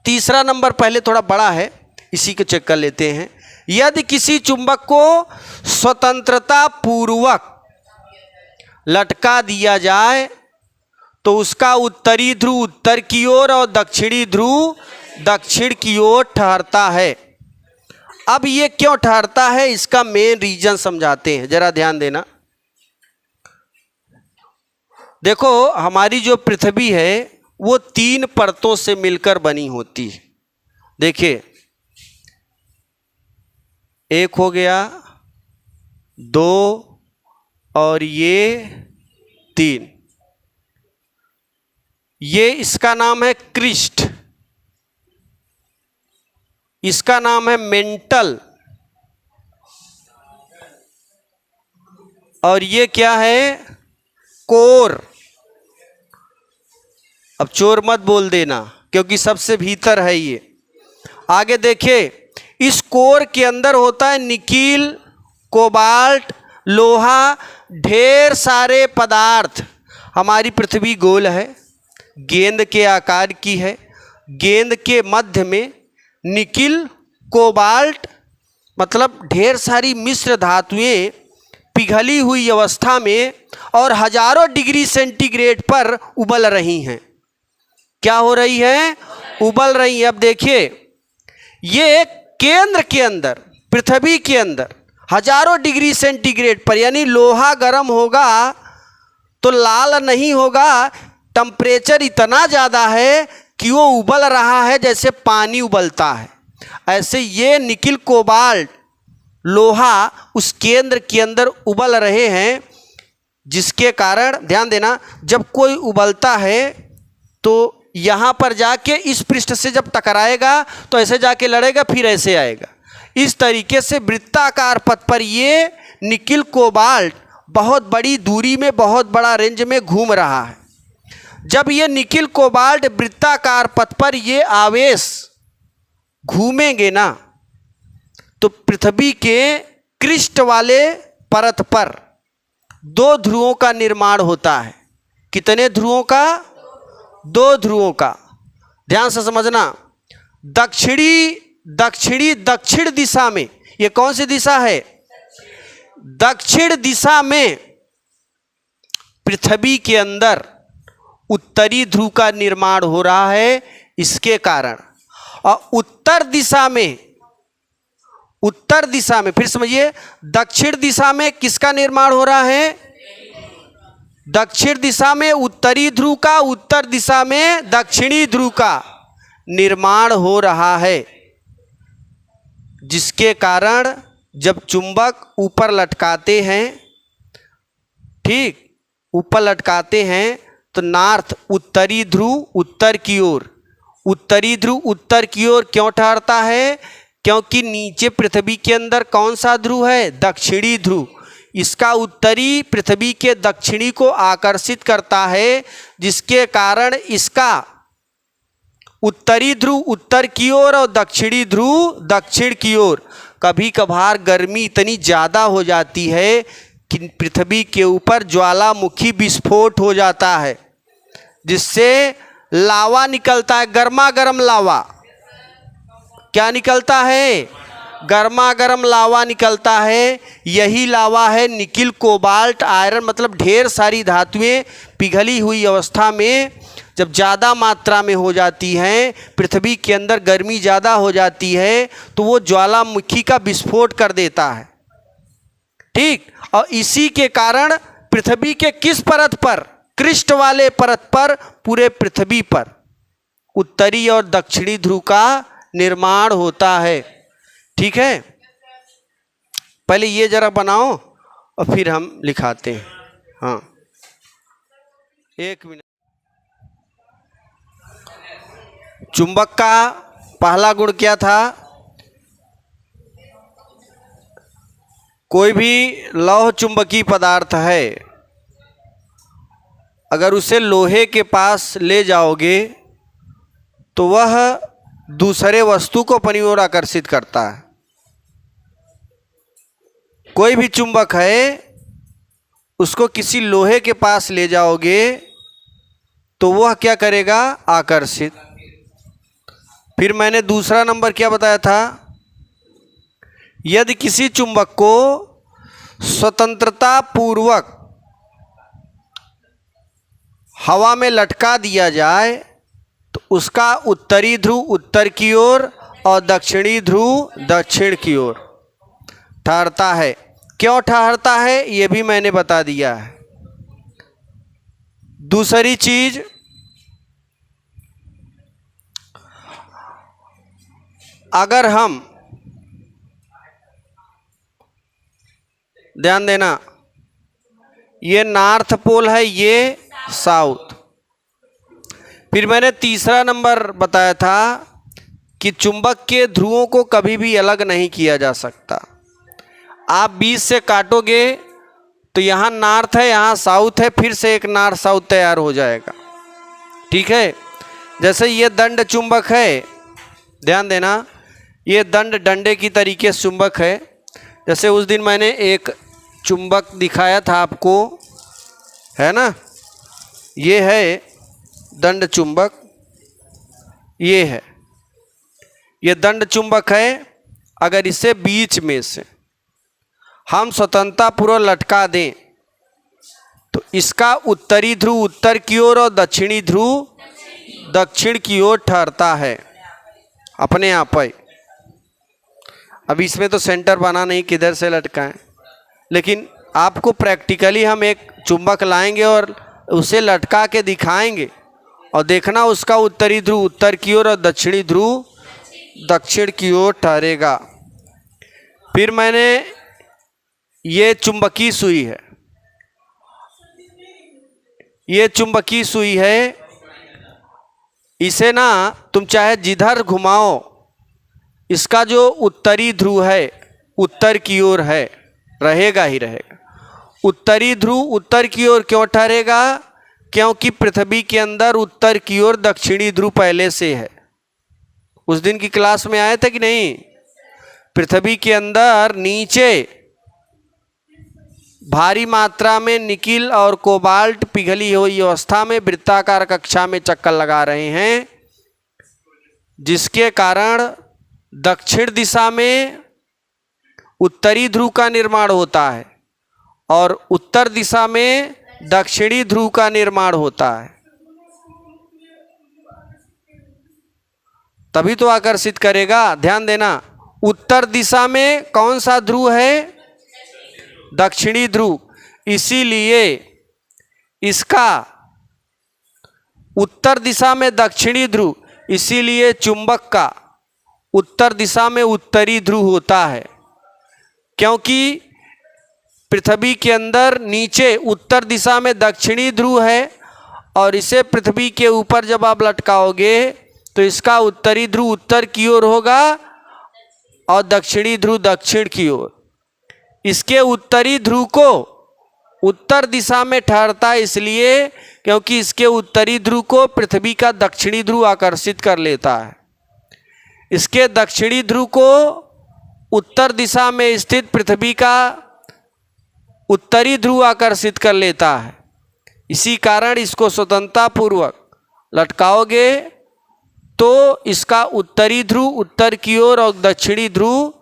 तीसरा नंबर पहले थोड़ा बड़ा है, इसी को चेक कर लेते हैं। यदि किसी चुंबक को स्वतंत्रता पूर्वक लटका दिया जाए तो उसका उत्तरी ध्रुव उत्तर की ओर और दक्षिणी ध्रुव दक्षिण की ओर ठहरता है। अब ये क्यों ठहरता है, इसका मेन रीजन समझाते हैं, जरा ध्यान देना। देखो, हमारी जो पृथ्वी है वो 3 परतों से मिलकर बनी होती है। देखिए, एक हो गया, 2 और ये 3। ये इसका नाम है क्रिस्ट, इसका नाम है मेंटल, और ये क्या है, कोर। अब चोर मत बोल देना क्योंकि सबसे भीतर है ये। आगे देखिए, इस कोर के अंदर होता है निकिल, कोबाल्ट, लोहा, ढेर सारे पदार्थ। हमारी पृथ्वी गोल है, गेंद के आकार की है। गेंद के मध्य में निकिल, कोबाल्ट मतलब ढेर सारी मिश्र धातुएं पिघली हुई अवस्था में और हजारों डिग्री सेंटीग्रेड पर उबल रही हैं। क्या हो रही है, उबल रही है। अब देखिए, ये केंद्र के अंदर, पृथ्वी के अंदर हजारों डिग्री सेंटीग्रेड पर, यानी लोहा गर्म होगा तो लाल नहीं होगा, टेम्परेचर इतना ज़्यादा है कि वो उबल रहा है जैसे पानी उबलता है। ऐसे ये निकिल, कोबाल्ट, लोहा उस केंद्र के अंदर उबल रहे हैं, जिसके कारण ध्यान देना, जब कोई उबलता है तो यहाँ पर जाके इस पृष्ठ से जब टकराएगा तो ऐसे जाके लड़ेगा, फिर ऐसे आएगा। इस तरीके से वृत्ताकार पथ पर ये निकिल, कोबाल्ट बहुत बड़ी दूरी में, बहुत बड़ा रेंज में घूम रहा है। जब ये निकिल, कोबाल्ट वृत्ताकार पथ पर ये आवेश घूमेंगे ना, तो पृथ्वी के क्रिस्ट वाले परत पर 2 ध्रुवों का निर्माण होता है। कितने ध्रुवों का, 2 ध्रुवों का। ध्यान से समझना, दक्षिण दिशा में, ये कौन सी दिशा है, दक्षिण दिशा में पृथ्वी के अंदर उत्तरी ध्रुव का निर्माण हो रहा है, इसके कारण। और उत्तर दिशा में फिर समझिए, दक्षिण दिशा में किसका निर्माण हो रहा है, दक्षिण दिशा में उत्तरी ध्रुव का, उत्तर दिशा में दक्षिणी ध्रुव का निर्माण हो रहा है, जिसके कारण जब चुंबक ऊपर लटकाते हैं, ठीक, ऊपर लटकाते हैं तो नॉर्थ, उत्तरी ध्रुव उत्तर की ओर, उत्तरी ध्रुव उत्तर की ओर क्यों ठहरता है, क्योंकि नीचे पृथ्वी के अंदर कौन सा ध्रुव है, दक्षिणी ध्रुव। इसका उत्तरी पृथ्वी के दक्षिणी को आकर्षित करता है, जिसके कारण इसका उत्तरी ध्रुव उत्तर की ओर और दक्षिणी ध्रुव दक्षिण की ओर। कभी कभार गर्मी इतनी ज़्यादा हो जाती है कि पृथ्वी के ऊपर ज्वालामुखी विस्फोट हो जाता है, जिससे लावा निकलता है, गर्मा गर्म लावा। क्या निकलता है, गर्मा गर्म लावा निकलता है। यही लावा है निकिल, कोबाल्ट, आयरन, मतलब ढेर सारी धातुएं पिघली हुई अवस्था में जब ज़्यादा मात्रा में हो जाती हैं, पृथ्वी के अंदर गर्मी ज़्यादा हो जाती है तो वो ज्वालामुखी का विस्फोट कर देता है, ठीक। और इसी के कारण पृथ्वी के किस परत पर, क्रिस्ट वाले परत पर, पूरे पृथ्वी पर उत्तरी और दक्षिणी ध्रुव का निर्माण होता है, ठीक है। पहले ये जरा बनाओ और फिर हम लिखाते हैं। हाँ, 1 मिनट। चुंबक का पहला गुण क्या था, कोई भी लौह चुंबकीय पदार्थ है, अगर उसे लोहे के पास ले जाओगे तो वह दूसरे वस्तु को अपनी ओर आकर्षित करता है। कोई भी चुंबक है, उसको किसी लोहे के पास ले जाओगे तो वह क्या करेगा? आकर्षित। फिर मैंने दूसरा नंबर क्या बताया था? यदि किसी चुंबक को स्वतंत्रता पूर्वक हवा में लटका दिया जाए तो उसका उत्तरी ध्रुव उत्तर की ओर और दक्षिणी ध्रुव दक्षिण की ओर ठहरता है। क्यों ठहरता है ये भी मैंने बता दिया है। दूसरी चीज, अगर हम ध्यान देना, ये नॉर्थ पोल है, ये साउथ। फिर मैंने तीसरा नंबर बताया था कि चुंबक के ध्रुवों को कभी भी अलग नहीं किया जा सकता। आप बीच से काटोगे तो यहाँ नॉर्थ है, यहाँ साउथ है, फिर से एक नॉर्थ साउथ तैयार हो जाएगा। ठीक है, जैसे ये दंड चुंबक है, ध्यान देना, ये दंड डंडे की तरीके से चुंबक है। जैसे उस दिन मैंने एक चुंबक दिखाया था आपको, है ना, ये है दंड चुंबक, ये है, ये दंड चुंबक है। अगर इसे बीच में से हम स्वतंत्रता पूर्वक लटका दें तो इसका उत्तरी ध्रुव उत्तर की ओर और दक्षिणी ध्रुव दक्षिण की ओर ठहरता है अपने आप ही। अब इसमें तो सेंटर बना नहीं किधर से लटकाएं, लेकिन आपको प्रैक्टिकली हम एक चुंबक लाएंगे और उसे लटका के दिखाएंगे और देखना उसका उत्तरी ध्रुव उत्तर की ओर और दक्षिणी ध्रुव दक्षिण की ओर ठहरेगा। फिर मैंने ये चुंबकीय सुई है, ये चुंबकीय सुई है, इसे ना तुम चाहे जिधर घुमाओ, इसका जो उत्तरी ध्रुव है उत्तर की ओर है, रहेगा ही रहेगा। उत्तरी ध्रुव उत्तर की ओर क्यों ठहरेगा? क्योंकि पृथ्वी के अंदर उत्तर की ओर दक्षिणी ध्रुव पहले से है। उस दिन की क्लास में आए थे कि नहीं? पृथ्वी के अंदर नीचे भारी मात्रा में निकिल और कोबाल्ट पिघली हुई अवस्था में वृत्ताकार कक्षा में चक्कर लगा रहे हैं, जिसके कारण दक्षिण दिशा में उत्तरी ध्रुव का निर्माण होता है और उत्तर दिशा में दक्षिणी ध्रुव का निर्माण होता है। तभी तो आकर्षित करेगा। ध्यान देना, उत्तर दिशा में कौन सा ध्रुव है? दक्षिणी ध्रुव। इसीलिए इसका उत्तर दिशा में दक्षिणी ध्रुव, इसीलिए चुंबक का उत्तर दिशा में उत्तरी ध्रुव होता है। क्योंकि पृथ्वी के अंदर नीचे उत्तर दिशा में दक्षिणी ध्रुव है और इसे पृथ्वी के ऊपर जब आप लटकाओगे तो इसका उत्तरी ध्रुव उत्तर की ओर होगा और दक्षिणी ध्रुव दक्षिण की ओर। इसके उत्तरी ध्रुव को उत्तर दिशा में ठहरता है इसलिए क्योंकि इसके उत्तरी ध्रुव को पृथ्वी का दक्षिणी ध्रुव आकर्षित कर लेता है। इसके दक्षिणी ध्रुव को उत्तर दिशा में स्थित पृथ्वी का उत्तरी ध्रुव आकर्षित कर लेता है। इसी कारण इसको स्वतंत्रता पूर्वक लटकाओगे तो इसका उत्तरी ध्रुव उत्तर की ओर और दक्षिणी ध्रुव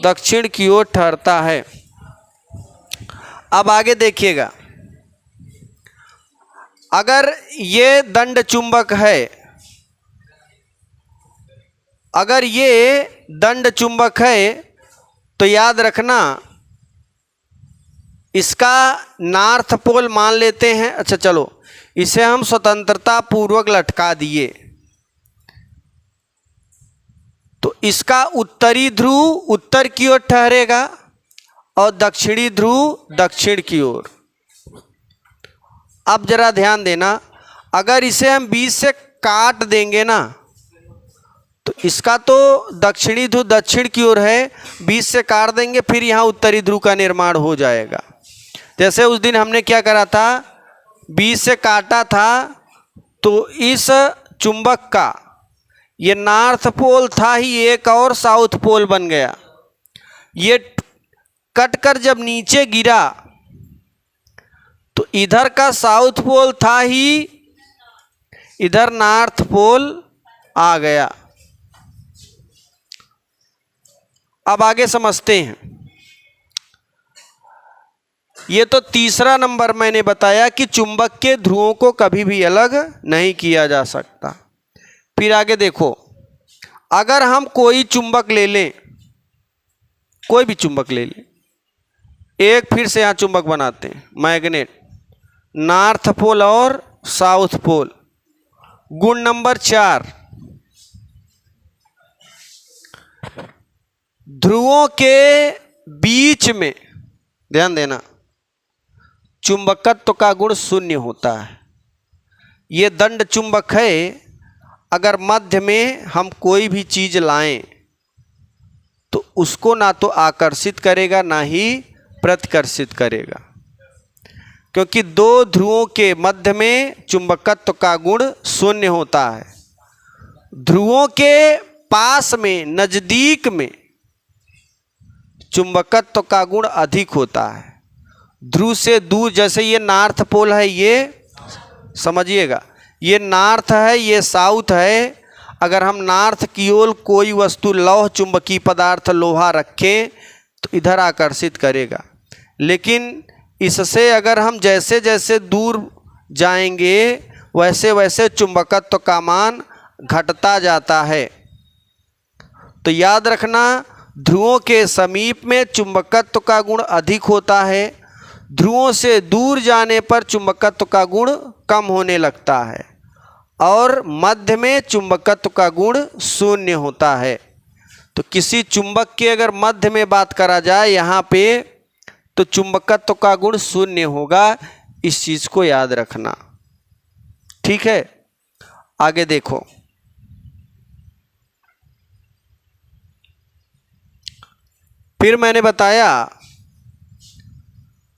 दक्षिण की ओर ठहरता है। अब आगे देखिएगा, अगर ये दंड चुंबक है, अगर ये दंड चुंबक है तो याद रखना इसका नॉर्थ पोल मान लेते हैं। अच्छा चलो, इसे हम स्वतंत्रता पूर्वक लटका दिए तो इसका उत्तरी ध्रुव उत्तर की ओर ठहरेगा और दक्षिणी ध्रुव दक्षिण की ओर। अब जरा ध्यान देना, अगर इसे हम बीच से काट देंगे ना तो इसका तो दक्षिणी ध्रुव दक्षिण की ओर है, बीच से काट देंगे फिर यहाँ उत्तरी ध्रुव का निर्माण हो जाएगा। जैसे उस दिन हमने क्या करा था, बीच से काटा था तो इस चुंबक का ये नॉर्थ पोल था ही, एक और साउथ पोल बन गया। ये कटकर जब नीचे गिरा तो इधर का साउथ पोल था ही, इधर नॉर्थ पोल आ गया। अब आगे समझते हैं। ये तो तीसरा नंबर मैंने बताया कि चुंबक के ध्रुवों को कभी भी अलग नहीं किया जा सकता। फिर आगे देखो, अगर हम कोई चुंबक ले लें, कोई भी चुंबक ले लें, एक फिर से यहाँ चुंबक बनाते हैं, मैग्नेट, नॉर्थ पोल और साउथ पोल। गुण नंबर 4, ध्रुवों के बीच में, ध्यान देना, चुंबकत्व का गुण शून्य होता है। ये दंड चुंबक है। अगर मध्य में हम कोई भी चीज लाएं तो उसको ना तो आकर्षित करेगा ना ही प्रतिकर्षित करेगा, क्योंकि दो ध्रुवों के मध्य में चुंबकत्व का गुण शून्य होता है। ध्रुवों के पास में, नजदीक में चुंबकत्व का गुण अधिक होता है। ध्रुव से दूर, जैसे ये नॉर्थ पोल है, ये समझिएगा, ये नॉर्थ है, ये साउथ है। अगर हम नॉर्थ की ओर कोई वस्तु, लौह चुंबकीय पदार्थ, लोहा रखें तो इधर आकर्षित करेगा। लेकिन इससे अगर हम जैसे जैसे दूर जाएंगे वैसे वैसे चुंबकत्व का मान घटता जाता है। तो याद रखना, ध्रुवों के समीप में चुंबकत्व का गुण अधिक होता है, ध्रुवों से दूर जाने पर चुंबकत्व का गुण कम होने लगता है, और मध्य में चुंबकत्व का गुण शून्य होता है। तो किसी चुंबक के अगर मध्य में बात करा जाए यहाँ पे, तो चुंबकत्व का गुण शून्य होगा। इस चीज को याद रखना, ठीक है। आगे देखो, फिर मैंने बताया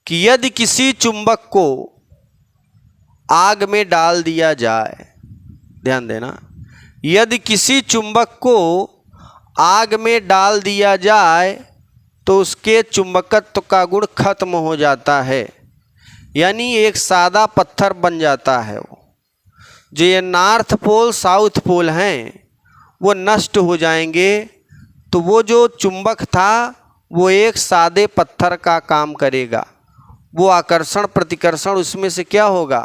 कि यदि किसी चुंबक को आग में डाल दिया जाए, ध्यान देना, यदि किसी चुंबक को आग में डाल दिया जाए तो उसके चुंबकत्व का गुण खत्म हो जाता है, यानी एक सादा पत्थर बन जाता है। वो जो ये नॉर्थ पोल साउथ पोल हैं वो नष्ट हो जाएंगे, तो वो जो चुंबक था वो एक सादे पत्थर का काम करेगा। वो आकर्षण प्रतिकर्षण उसमें से क्या होगा,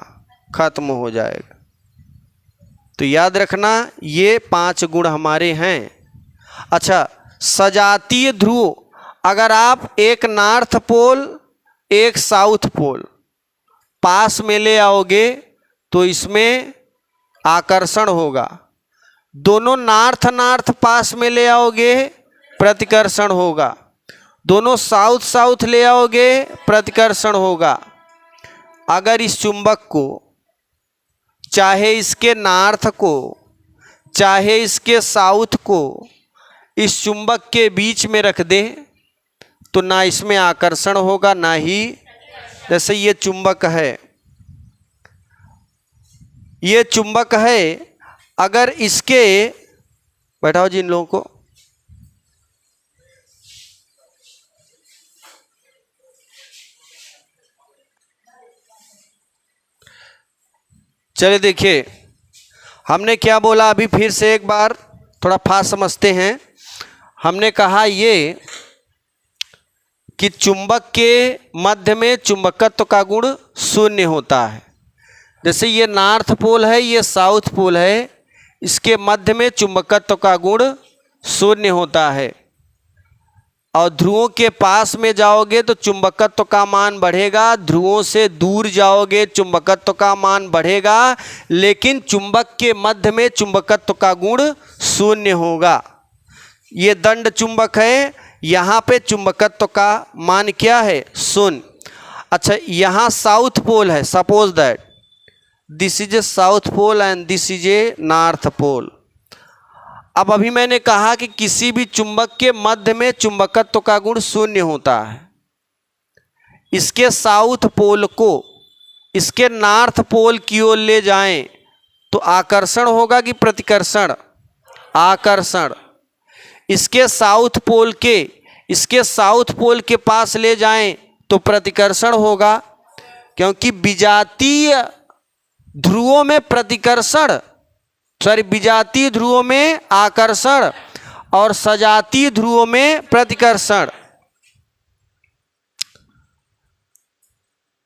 खत्म हो जाएगा। तो याद रखना, ये 5 गुण हमारे हैं। अच्छा, सजातीय ध्रुव, अगर आप एक नॉर्थ पोल एक साउथ पोल पास में ले आओगे तो इसमें आकर्षण होगा। दोनों नॉर्थ नॉर्थ पास में ले आओगे, प्रतिकर्षण होगा। दोनों साउथ साउथ ले आओगे, प्रतिकर्षण होगा। अगर इस चुंबक को, चाहे इसके नॉर्थ को चाहे इसके साउथ को, इस चुंबक के बीच में रख दे तो ना इसमें आकर्षण होगा ना ही, जैसे ये चुंबक है, ये चुंबक है, अगर इसके, बैठाओ जी इन लोगों को, चलिए देखिए हमने क्या बोला, अभी फिर से एक बार थोड़ा फास्ट समझते हैं। हमने कहा ये कि चुंबक के मध्य में चुंबकत्व का गुण शून्य होता है। जैसे ये नॉर्थ पोल है, ये साउथ पोल है, इसके मध्य में चुंबकत्व का गुण शून्य होता है। और ध्रुवों के पास में जाओगे तो चुंबकत्व का मान बढ़ेगा, ध्रुवों से दूर जाओगे चुंबकत्व का मान बढ़ेगा, लेकिन चुंबक के मध्य में चुंबकत्व का गुण शून्य होगा। ये दंड चुंबक है, यहाँ पे चुंबकत्व का मान क्या है, शून्य। अच्छा, यहाँ साउथ पोल है, suppose that this is a south pole and this is a north pole. अब अभी मैंने कहा कि किसी भी चुंबक के मध्य में चुंबकत्व का गुण शून्य होता है। इसके साउथ पोल को इसके नॉर्थ पोल की ओर ले जाएं तो आकर्षण होगा कि प्रतिकर्षण, आकर्षण। इसके साउथ पोल के पास ले जाएं तो प्रतिकर्षण होगा, क्योंकि विजातीय ध्रुवों में विजातीय ध्रुवों में आकर्षण और सजातीय ध्रुवों में प्रतिकर्षण।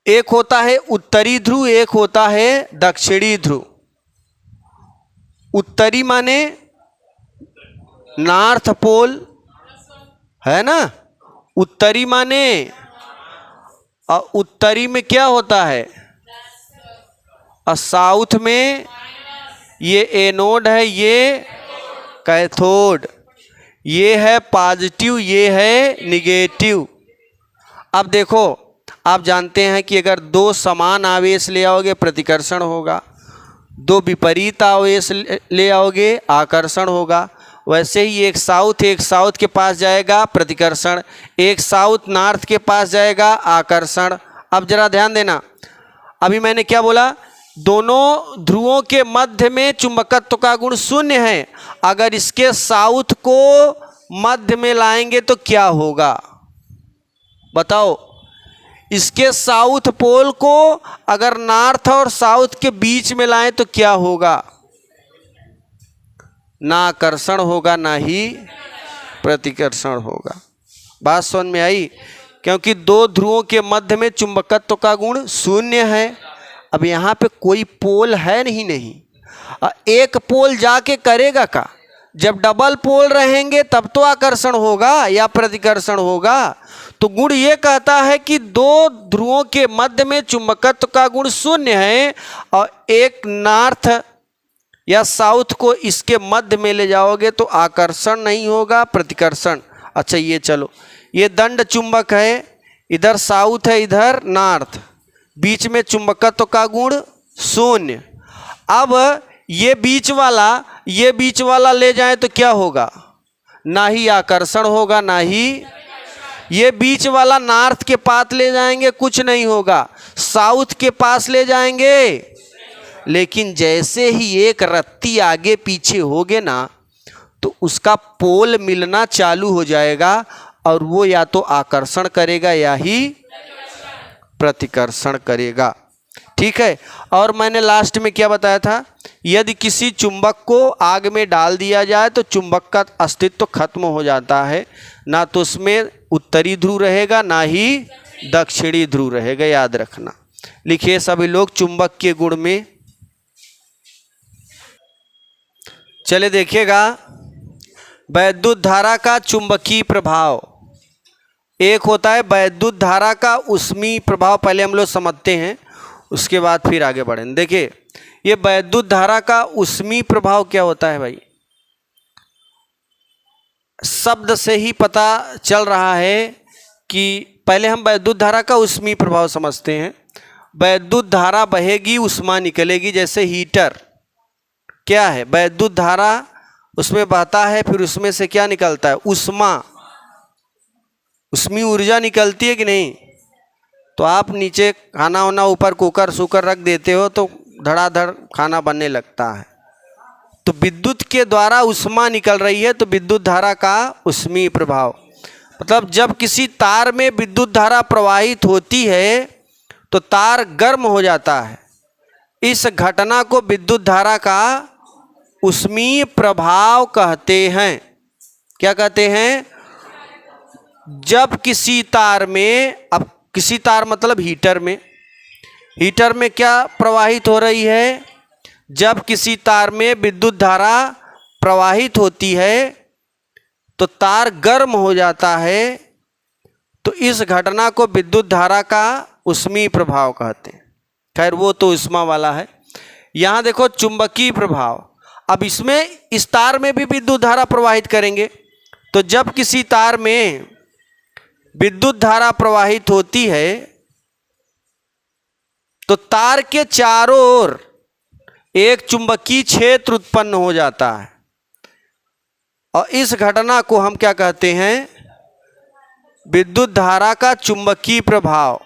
एक होता है उत्तरी ध्रुव, एक होता है दक्षिणी ध्रुव। उत्तरी माने नॉर्थ पोल है ना, उत्तरी माने, और उत्तरी में क्या होता है, और साउथ में ये एनोड है, ये कैथोड, ये है पॉजिटिव, ये है निगेटिव। अब देखो, आप जानते हैं कि अगर दो समान आवेश ले आओगे प्रतिकर्षण होगा, दो विपरीत आवेश ले आओगे आकर्षण होगा। वैसे ही एक साउथ के पास जाएगा प्रतिकर्षण, एक साउथ नॉर्थ के पास जाएगा आकर्षण। अब जरा ध्यान देना, अभी मैंने क्या बोला, दोनों ध्रुवों के मध्य में चुंबकत्व का गुण शून्य है। अगर इसके साउथ को मध्य में लाएंगे तो क्या होगा बताओ। इसके साउथ पोल को अगर नॉर्थ और साउथ के बीच में लाएं तो क्या होगा, ना आकर्षण होगा ना ही प्रतिकर्षण होगा। बात समझ में आई, क्योंकि दो ध्रुवों के मध्य में चुंबकत्व का गुण शून्य है। अब यहाँ पे कोई पोल है नहीं, एक पोल जाके करेगा का, जब डबल पोल रहेंगे तब तो आकर्षण होगा या प्रतिकर्षण होगा। तो गुण ये कहता है कि दो ध्रुवों के मध्य में चुंबकत्व का गुण शून्य है, और एक नॉर्थ या साउथ को इसके मध्य में ले जाओगे तो आकर्षण नहीं होगा, प्रतिकर्षण। अच्छा ये चलो, ये दंड चुंबक है, इधर साउथ है इधर नॉर्थ, बीच में चुंबकत्व का गुण शून्य। अब ये बीच वाला ले जाए तो क्या होगा, ना ही आकर्षण होगा ना ही, ये बीच वाला नॉर्थ के पास ले जाएंगे कुछ नहीं होगा, साउथ के पास ले जाएंगे, लेकिन जैसे ही एक रत्ती आगे पीछे होगे ना तो उसका पोल मिलना चालू हो जाएगा, और वो या तो आकर्षण करेगा या ही प्रतिकर्षण करेगा। ठीक है। और मैंने लास्ट में क्या बताया था, यदि किसी चुंबक को आग में डाल दिया जाए तो चुंबक का अस्तित्व खत्म हो जाता है, ना तो उसमें उत्तरी ध्रुव रहेगा ना ही दक्षिणी ध्रुव रहेगा, याद रखना। लिखिए सभी लोग चुंबक के गुण में। चले देखिएगा, वैद्युत धारा का चुंबकीय प्रभाव। एक होता है वैद्युत धारा का ऊष्मीय प्रभाव, पहले हम लोग समझते हैं उसके बाद फिर आगे बढ़ें। देखिए ये वैद्युत धारा का ऊष्मीय प्रभाव क्या होता है भाई, शब्द से ही पता चल रहा है कि पहले हम वैद्युत धारा का ऊष्मीय प्रभाव समझते हैं। वैद्युत धारा बहेगी, ऊष्मा निकलेगी। जैसे हीटर क्या है, वैद्युत धारा उसमें बहता है, फिर उसमें से क्या निकलता है, ऊष्मा, ऊष्मीय ऊर्जा निकलती है कि नहीं। तो आप नीचे खाना वाना ऊपर कुकर सुकर रख देते हो तो धड़ाधड़ खाना बनने लगता है। तो विद्युत के द्वारा ऊष्मा निकल रही है, तो विद्युत धारा का ऊष्मीय प्रभाव, मतलब जब किसी तार में विद्युत धारा प्रवाहित होती है तो तार गर्म हो जाता है। इस घटना को विद्युत धारा का ऊष्मीय प्रभाव कहते हैं। क्या कहते हैं, जब किसी तार में, अब किसी तार मतलब हीटर में क्या प्रवाहित हो रही है, जब किसी तार में विद्युत धारा प्रवाहित होती है तो तार गर्म हो जाता है। तो इस घटना को विद्युत धारा का ऊष्मीय प्रभाव कहते हैं। खैर वो तो ऊष्मा वाला है। यहाँ देखो चुंबकीय प्रभाव, अब इसमें इस तार में भी विद्युत धारा प्रवाहित करेंगे। तो जब किसी तार में विद्युत धारा प्रवाहित होती है तो तार के चारों ओर एक चुंबकीय क्षेत्र उत्पन्न हो जाता है, और इस घटना को हम क्या कहते हैं, विद्युत धारा का चुंबकीय प्रभाव।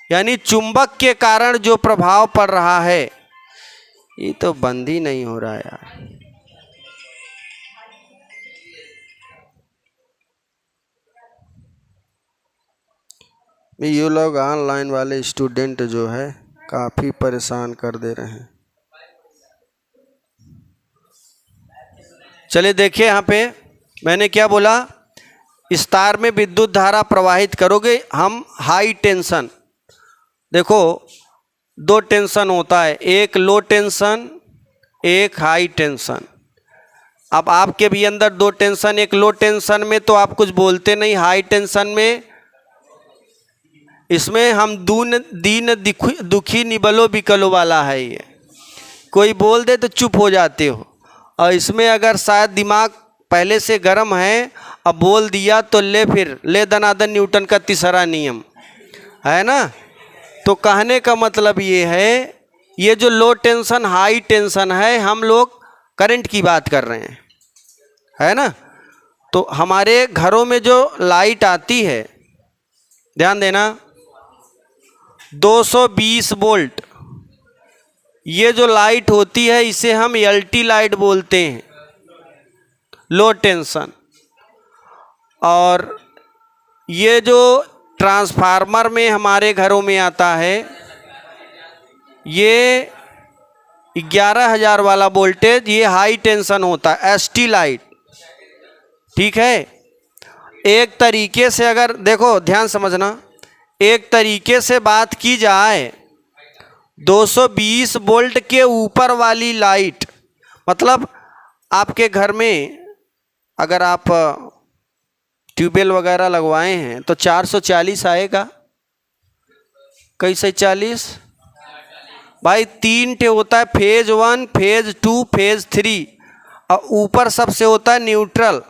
यानी चुंबक के कारण जो प्रभाव पड़ रहा है, ये तो बंद ही नहीं हो रहा यार। ये लोग ऑनलाइन वाले स्टूडेंट जो है काफ़ी परेशान कर दे रहे हैं। चलिए देखिए यहाँ पे मैंने क्या बोला, इस तार में विद्युत धारा प्रवाहित करोगे हम हाई टेंशन। देखो दो टेंशन होता है, एक लो टेंशन एक हाई टेंशन। अब आपके भी अंदर दो टेंशन, एक लो टेंशन में तो आप कुछ बोलते नहीं, हाई टेंशन में इसमें हम दीन दुखी निबलो बिकलो वाला है ये, कोई बोल दे तो चुप हो जाते हो। और इसमें अगर शायद दिमाग पहले से गर्म है, अब बोल दिया तो ले फिर ले दनादन न्यूटन का तीसरा नियम है ना। तो कहने का मतलब ये है, ये जो लो टेंशन हाई टेंशन है, हम लोग करंट की बात कर रहे हैं, है ना। तो हमारे घरों में जो लाइट आती है, ध्यान देना, 220 वोल्ट ये जो लाइट होती है इसे हम एलटी लाइट बोलते हैं, लो टेंशन। और ये जो ट्रांसफार्मर में हमारे घरों में आता है, ये 11,000 वाला वोल्टेज, ये हाई टेंशन होता है, एसटी लाइट, ठीक है। एक तरीके से अगर देखो ध्यान समझना, एक तरीके से बात की जाए 220 वोल्ट के ऊपर वाली लाइट, मतलब आपके घर में अगर आप ट्यूबवेल वगैरह लगवाए हैं तो 440 आएगा, कैसे 40 भाई, 3 टे होता है, फेज 1 फेज 2 फेज 3, और ऊपर सबसे होता है न्यूट्रल,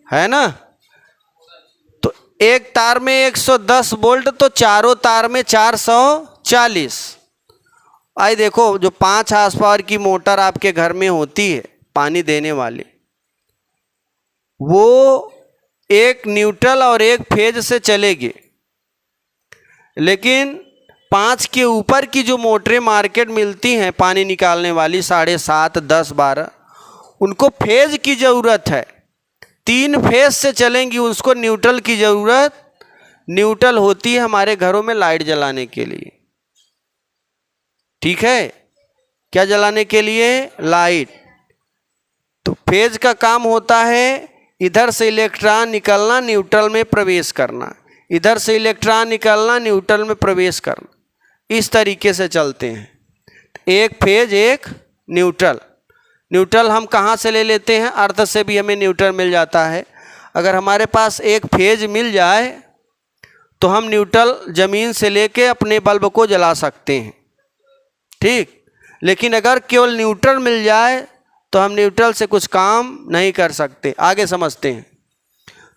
है ना। तो एक तार में 110 वोल्ट तो चारों तार में 440। आई देखो जो 5 हार्स पावर की मोटर आपके घर में होती है पानी देने वाली, वो एक न्यूट्रल और एक फेज से चलेगी, लेकिन 5 के ऊपर की जो मोटरें मार्केट मिलती हैं पानी निकालने वाली, 7.5 10 12, उनको फेज की ज़रूरत है, 3 फेज से चलेंगी, उसको न्यूट्रल की ज़रूरत, न्यूट्रल होती है हमारे घरों में लाइट जलाने के लिए, ठीक है। क्या जलाने के लिए? लाइट। तो फेज का काम होता है इधर से इलेक्ट्रॉन निकलना न्यूट्रल में प्रवेश करना, इधर से इलेक्ट्रॉन निकलना न्यूट्रल में प्रवेश करना, इस तरीके से चलते हैं, एक फेज एक न्यूट्रल। न्यूट्रल हम कहाँ से ले लेते हैं? अर्थ से भी हमें न्यूट्रल मिल जाता है। अगर हमारे पास एक फेज मिल जाए तो हम न्यूट्रल ज़मीन से लेके अपने बल्ब को जला सकते हैं, ठीक। लेकिन अगर केवल न्यूट्रल मिल जाए तो हम न्यूट्रल से कुछ काम नहीं कर सकते। आगे समझते हैं।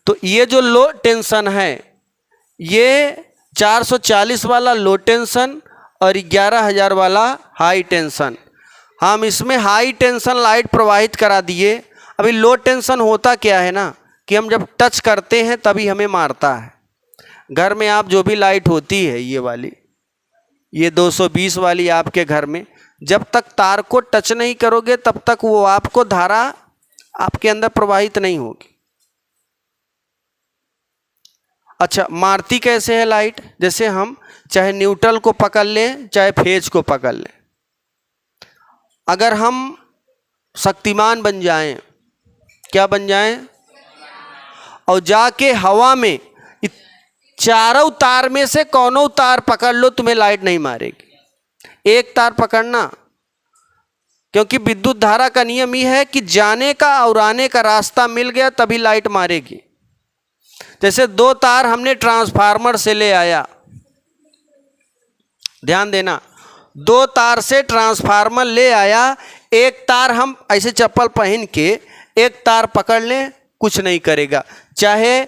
तो ये जो लो टेंशन है, ये 440 वाला लो टेंशन और 11,000 वाला हाई टेंशन, हम इसमें हाई टेंशन लाइट प्रवाहित करा दिए। अभी लो टेंशन होता क्या है ना, कि हम जब टच करते हैं तभी हमें मारता है। घर में आप जो भी लाइट होती है, ये वाली, ये 220 वाली आपके घर में, जब तक तार को टच नहीं करोगे तब तक वो आपको धारा आपके अंदर प्रवाहित नहीं होगी। अच्छा, मारती कैसे है लाइट? जैसे हम चाहे न्यूट्रल को पकड़ लें चाहे फेज को पकड़ लें, अगर हम शक्तिमान बन जाएं, क्या बन जाएं, और जाके हवा में चारों तार में से कौनों तार पकड़ लो, तुम्हें लाइट नहीं मारेगी। एक तार पकड़ना, क्योंकि विद्युत धारा का नियम ये है कि जाने का और आने का रास्ता मिल गया तभी लाइट मारेगी। जैसे 2 तार हमने ट्रांसफार्मर से ले आया, ध्यान देना, 2 तार से ट्रांसफार्मर ले आया, एक तार हम ऐसे चप्पल पहन के एक तार पकड़ लें, कुछ नहीं करेगा, चाहे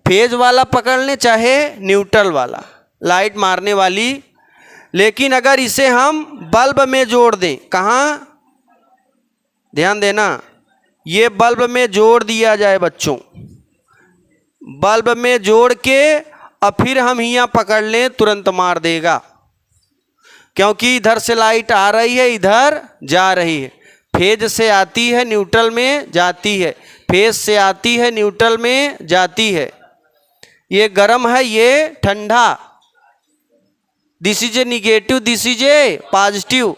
फेज वाला पकड़ लें चाहे न्यूट्रल वाला, लाइट मारने वाली। लेकिन अगर इसे हम बल्ब में जोड़ दें, कहाँ, ध्यान देना, ये बल्ब में जोड़ दिया जाए बच्चों, बल्ब में जोड़ के और फिर हम यहाँ पकड़ लें, तुरंत मार देगा, क्योंकि इधर से लाइट आ रही है इधर जा रही है, फेज से आती है न्यूट्रल में जाती है, फेज से आती है न्यूट्रल में जाती है। ये गर्म है, ये ठंडा। This is A negative, this is A positive.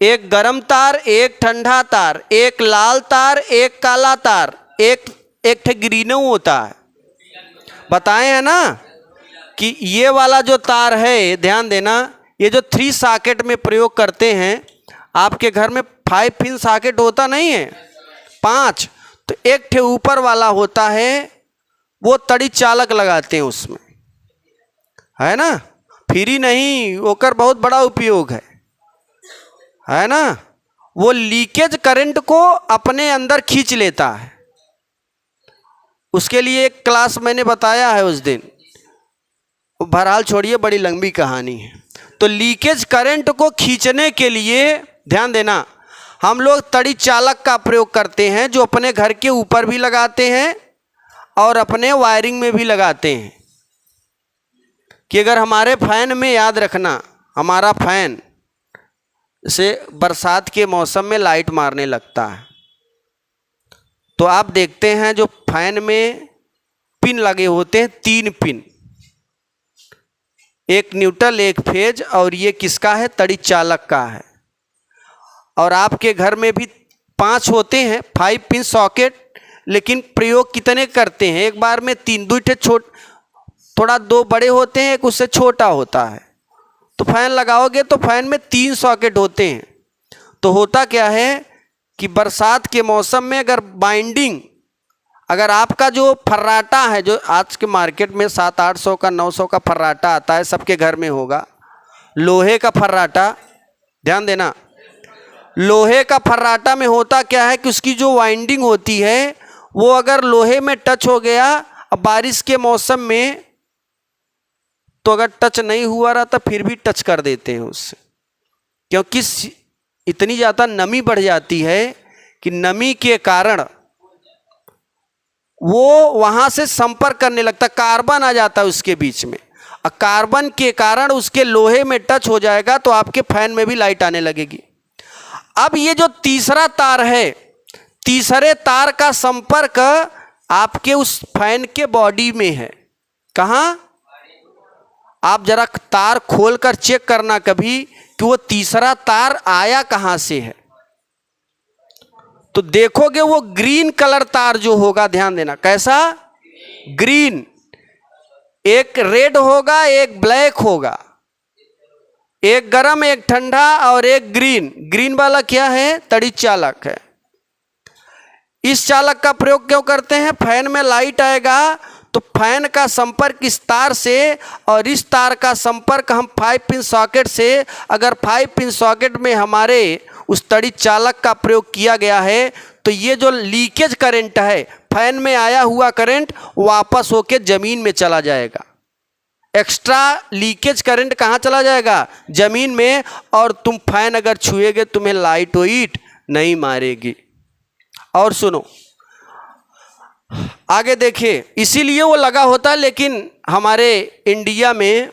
एक गर्म तार, एक ठंडा तार, एक लाल तार, एक काला तार, एक ठे ग्रीनो होता है। बताए हैं ना कि ये वाला जो तार है, ध्यान देना, ये जो 3 सॉकेट में प्रयोग करते हैं, आपके घर में 5 पिन सॉकेट होता नहीं है, 5। तो एक ठे ऊपर वाला होता है, वो तड़ी चालक लगाते हैं उसमें, है ना। फ्री नहीं, ओकर बहुत बड़ा उपयोग है ना। वो लीकेज करंट को अपने अंदर खींच लेता है। उसके लिए एक क्लास मैंने बताया है उस दिन, बहरहाल छोड़िए, बड़ी लंबी कहानी है। तो लीकेज करंट को खींचने के लिए ध्यान देना, हम लोग तड़ी चालक का प्रयोग करते हैं, जो अपने घर के ऊपर भी लगाते हैं और अपने वायरिंग में भी लगाते हैं। कि अगर हमारे फैन में, याद रखना, हमारा फैन से बरसात के मौसम में लाइट मारने लगता है, तो आप देखते हैं जो फैन में पिन लगे होते हैं, 3 पिन, एक न्यूट्रल, एक फेज, और ये किसका है? तड़ी चालक का है। और आपके घर में भी 5 होते हैं, 5 पिन सॉकेट, लेकिन प्रयोग कितने करते हैं? एक बार में 3, 2 ठे थोड़ा 2 बड़े होते हैं, एक उससे छोटा होता है। तो फैन लगाओगे तो फैन में 3 सॉकेट होते हैं। तो होता क्या है कि बरसात के मौसम में अगर बाइंडिंग, अगर आपका जो फर्राटा है, जो आज के मार्केट में 700-800 का 900 का फर्राटा आता है, सबके घर में होगा, लोहे का फर्राटा, ध्यान देना, लोहे का फर्राटा में होता क्या है कि उसकी जो वाइंडिंग होती है, वो अगर लोहे में टच हो गया, अब बारिश के मौसम में, तो अगर टच नहीं हुआ रहा तो फिर भी टच कर देते हैं उससे, क्योंकि इतनी ज़्यादा नमी बढ़ जाती है कि नमी के कारण वो वहाँ से संपर्क करने लगता, कार्बन आ जाता है उसके बीच में, और कार्बन के कारण उसके लोहे में टच हो जाएगा, तो आपके फैन में भी लाइट आने लगेगी। अब ये जो तीसरा तार है, तीसरे तार का संपर्क आपके उस फैन के बॉडी में है। कहाँ? आप जरा तार खोलकर चेक करना कभी कि वो तीसरा तार आया कहाँ से है। तो देखोगे वो ग्रीन कलर तार जो होगा, ध्यान देना, कैसा? ग्रीन। एक रेड होगा, एक ब्लैक होगा, एक गरम, एक ठंडा, और एक ग्रीन। ग्रीन वाला क्या है? तड़ी चालक है। इस चालक का प्रयोग क्यों करते हैं? फैन में लाइट आएगा तो फैन का संपर्क इस तार से और इस तार का संपर्क हम 5 पिन सॉकेट से, अगर 5 पिन सॉकेट में हमारे उस तड़ी चालक का प्रयोग किया गया है, तो ये जो लीकेज करंट है, फैन में आया हुआ करंट वापस होके ज़मीन में चला जाएगा। एक्स्ट्रा लीकेज करंट कहाँ चला जाएगा? ज़मीन में, और तुम फैन अगर छुएगे तुम्हें लाइट वाइट नहीं मारेगी। और सुनो, आगे देखिए, इसीलिए वो लगा होता है, लेकिन हमारे इंडिया में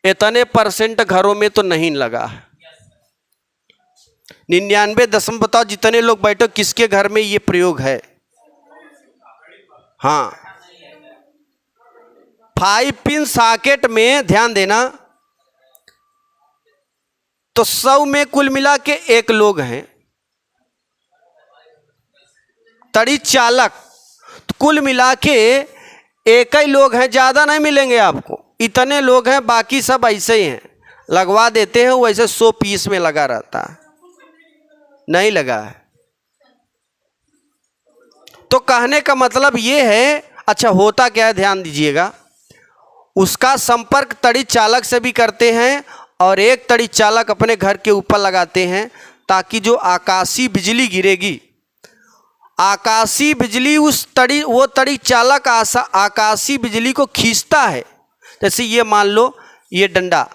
इतने % घरों में तो नहीं लगा है। 99 बताओ जितने लोग बैठो, किसके घर में ये प्रयोग है? हाँ, 5 पिन सॉकेट में ध्यान देना, तो 100 में कुल मिला के 1 लोग हैं तड़ी चालक। तो कुल मिला के 1 ही लोग हैं, ज़्यादा नहीं मिलेंगे आपको, इतने लोग हैं, बाकी सब ऐसे ही हैं, लगवा देते हैं, वैसे 100 पीस में लगा रहता है, नहीं लगा है। तो कहने का मतलब ये है, अच्छा होता क्या है ध्यान दीजिएगा, उसका संपर्क तड़ी चालक से भी करते हैं, और एक तड़ी चालक अपने घर के ऊपर लगाते हैं, ताकि जो आकाशीय बिजली गिरेगी, आकाशीय बिजली उस तड़ी, वो तड़ी चालक आकाशीय बिजली को खींचता है। जैसे ये मान लो, ये डंडा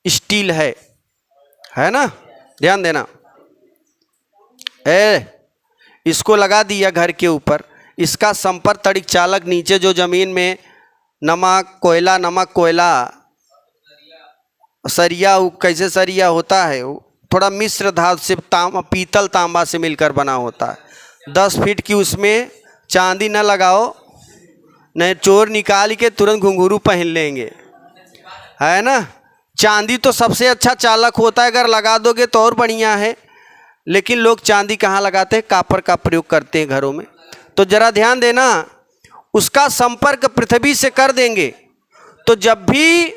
स्टील है ना, ध्यान देना, इसको लगा दिया घर के ऊपर, इसका संपर्क तड़ी चालक नीचे जो जमीन में नमक कोयला सरिया, कैसे सरिया होता है, थोड़ा मिश्र धातु से, पीतल तांबा से मिलकर बना होता है। 10 फीट की उसमें चांदी न लगाओ, नहीं चोर निकाल के तुरंत घुंघरू पहन लेंगे, है ना। चांदी तो सबसे अच्छा चालक होता है, अगर लगा दोगे तो और बढ़िया है। लेकिन लोग चांदी कहाँ लगाते हैं, कॉपर का प्रयोग करते हैं घरों में। तो जरा ध्यान देना, उसका संपर्क पृथ्वी से कर देंगे तो जब भी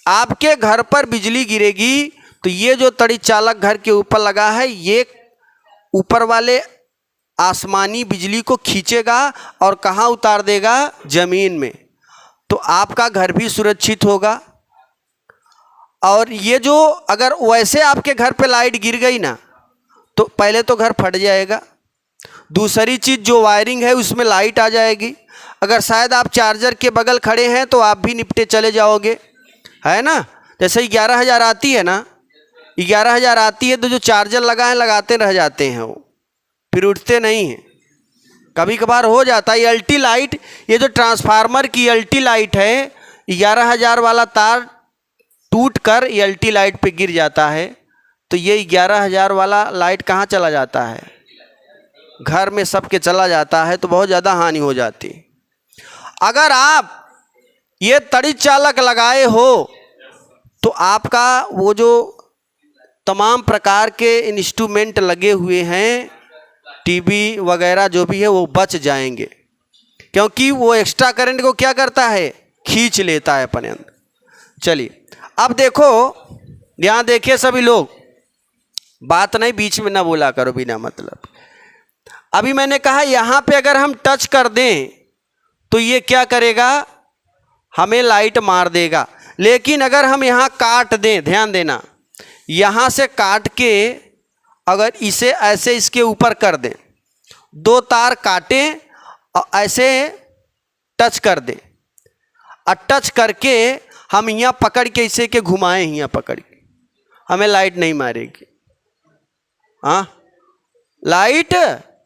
आपके घर पर बिजली गिरेगी तो ये जो तड़ी चालक घर के ऊपर लगा है ये ऊपर वाले आसमानी बिजली को खींचेगा और कहाँ उतार देगा, जमीन में। तो आपका घर भी सुरक्षित होगा। और ये जो अगर वैसे आपके घर पे लाइट गिर गई ना तो पहले तो घर फट जाएगा, दूसरी चीज़ जो वायरिंग है उसमें लाइट आ जाएगी। अगर शायद आप चार्जर के बगल खड़े हैं तो आप भी निपटे चले जाओगे, है ना। जैसे 11,000 आती है ना, 11,000 आती है तो जो चार्जर लगा है लगाते रह जाते हैं, वो फिर उठते नहीं हैं। कभी कभार हो जाता है। एलटी लाइट, ये जो ट्रांसफार्मर की एलटी लाइट है, 11,000 वाला तार टूट कर एलटी लाइट पे गिर जाता है तो ये 11,000 वाला लाइट कहाँ चला जाता है, घर में सबके चला जाता है, तो बहुत ज़्यादा हानि हो जाती है। अगर आप ये तड़ी चालक लगाए हो तो आपका वो जो तमाम प्रकार के इंस्ट्रूमेंट लगे हुए हैं, टीवी वगैरह जो भी है, वो बच जाएंगे, क्योंकि वो एक्स्ट्रा करंट को क्या करता है, खींच लेता है अपने अंदर। चलिए अब देखो, यहाँ देखिए सभी लोग, बात नहीं बीच में ना बोला करो बिना मतलब। अभी मैंने कहा यहाँ पे अगर हम टच कर दें तो ये क्या करेगा, हमें लाइट मार देगा। लेकिन अगर हम यहाँ काट दें, ध्यान देना, यहाँ से काट के अगर इसे ऐसे इसके ऊपर कर दें, 2 तार काटें और ऐसे टच कर दें, और टच करके हम यहाँ पकड़ के इसे के घुमाएं, यहाँ पकड़ के, हमें लाइट नहीं मारेगी। हाँ, लाइट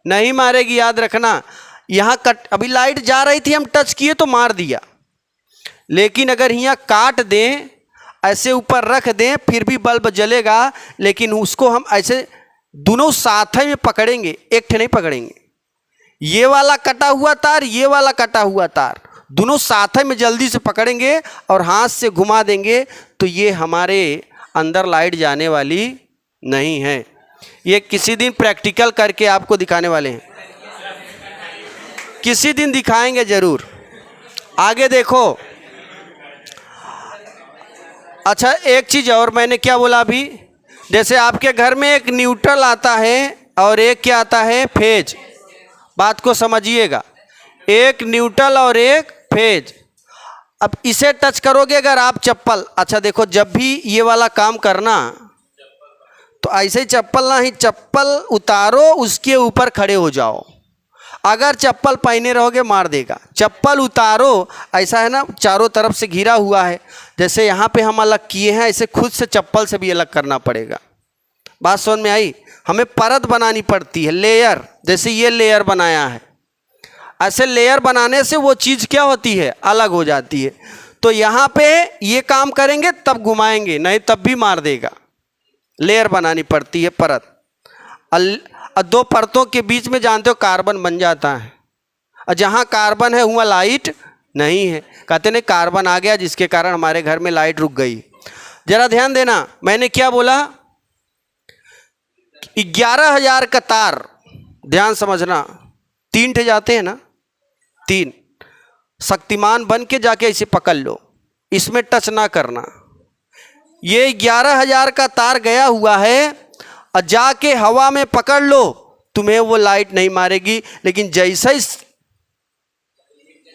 नहीं मारेगी, याद रखना। यहाँ कट, अभी लाइट जा रही थी, हम टच किए तो मार दिया। लेकिन अगर यहाँ काट दें, ऐसे ऊपर रख दें, फिर भी बल्ब जलेगा। लेकिन उसको हम ऐसे दोनों साथ में पकड़ेंगे, एक ठे नहीं पकड़ेंगे। ये वाला कटा हुआ तार, ये वाला कटा हुआ तार, दोनों साथ में जल्दी से पकड़ेंगे और हाथ से घुमा देंगे तो ये हमारे अंदर लाइट जाने वाली नहीं है। ये किसी दिन प्रैक्टिकल करके आपको दिखाने वाले हैं, किसी दिन दिखाएंगे जरूर। आगे देखो। अच्छा, एक चीज़ और, मैंने क्या बोला अभी, जैसे आपके घर में एक न्यूट्रल आता है और एक क्या आता है, फेज। बात को समझिएगा, एक न्यूट्रल और एक फेज। अब इसे टच करोगे अगर आप चप्पल, अच्छा देखो, जब भी ये वाला काम करना तो ऐसे ही चप्पल ना ही, चप्पल उतारो, उसके ऊपर खड़े हो जाओ। अगर चप्पल पहने रहोगे मार देगा। चप्पल उतारो, ऐसा है ना, चारों तरफ से घिरा हुआ है, जैसे यहाँ पे हम अलग किए हैं, ऐसे खुद से चप्पल से भी अलग करना पड़ेगा। बात समझ में आई? हमें परत बनानी पड़ती है, लेयर। जैसे ये लेयर बनाया है, ऐसे लेयर बनाने से वो चीज़ क्या होती है, अलग हो जाती है। तो यहाँ पे ये काम करेंगे तब घुमाएंगे, नहीं तब भी मार देगा। लेयर बनानी पड़ती है, परत। 2 परतों के बीच में जानते हो कार्बन बन जाता है, और जहाँ कार्बन है वहाँ लाइट नहीं है। कहते नहीं कार्बन आ गया जिसके कारण हमारे घर में लाइट रुक गई। जरा ध्यान देना, मैंने क्या बोला, 11,000 का तार, ध्यान समझना, 3 ठे जाते हैं ना, 3। शक्तिमान बन के जाके इसे पकड़ लो, इसमें टच ना करना। ये 11,000 का तार गया हुआ है, और जाके हवा में पकड़ लो, तुम्हें वो लाइट नहीं मारेगी। लेकिन जैसे ही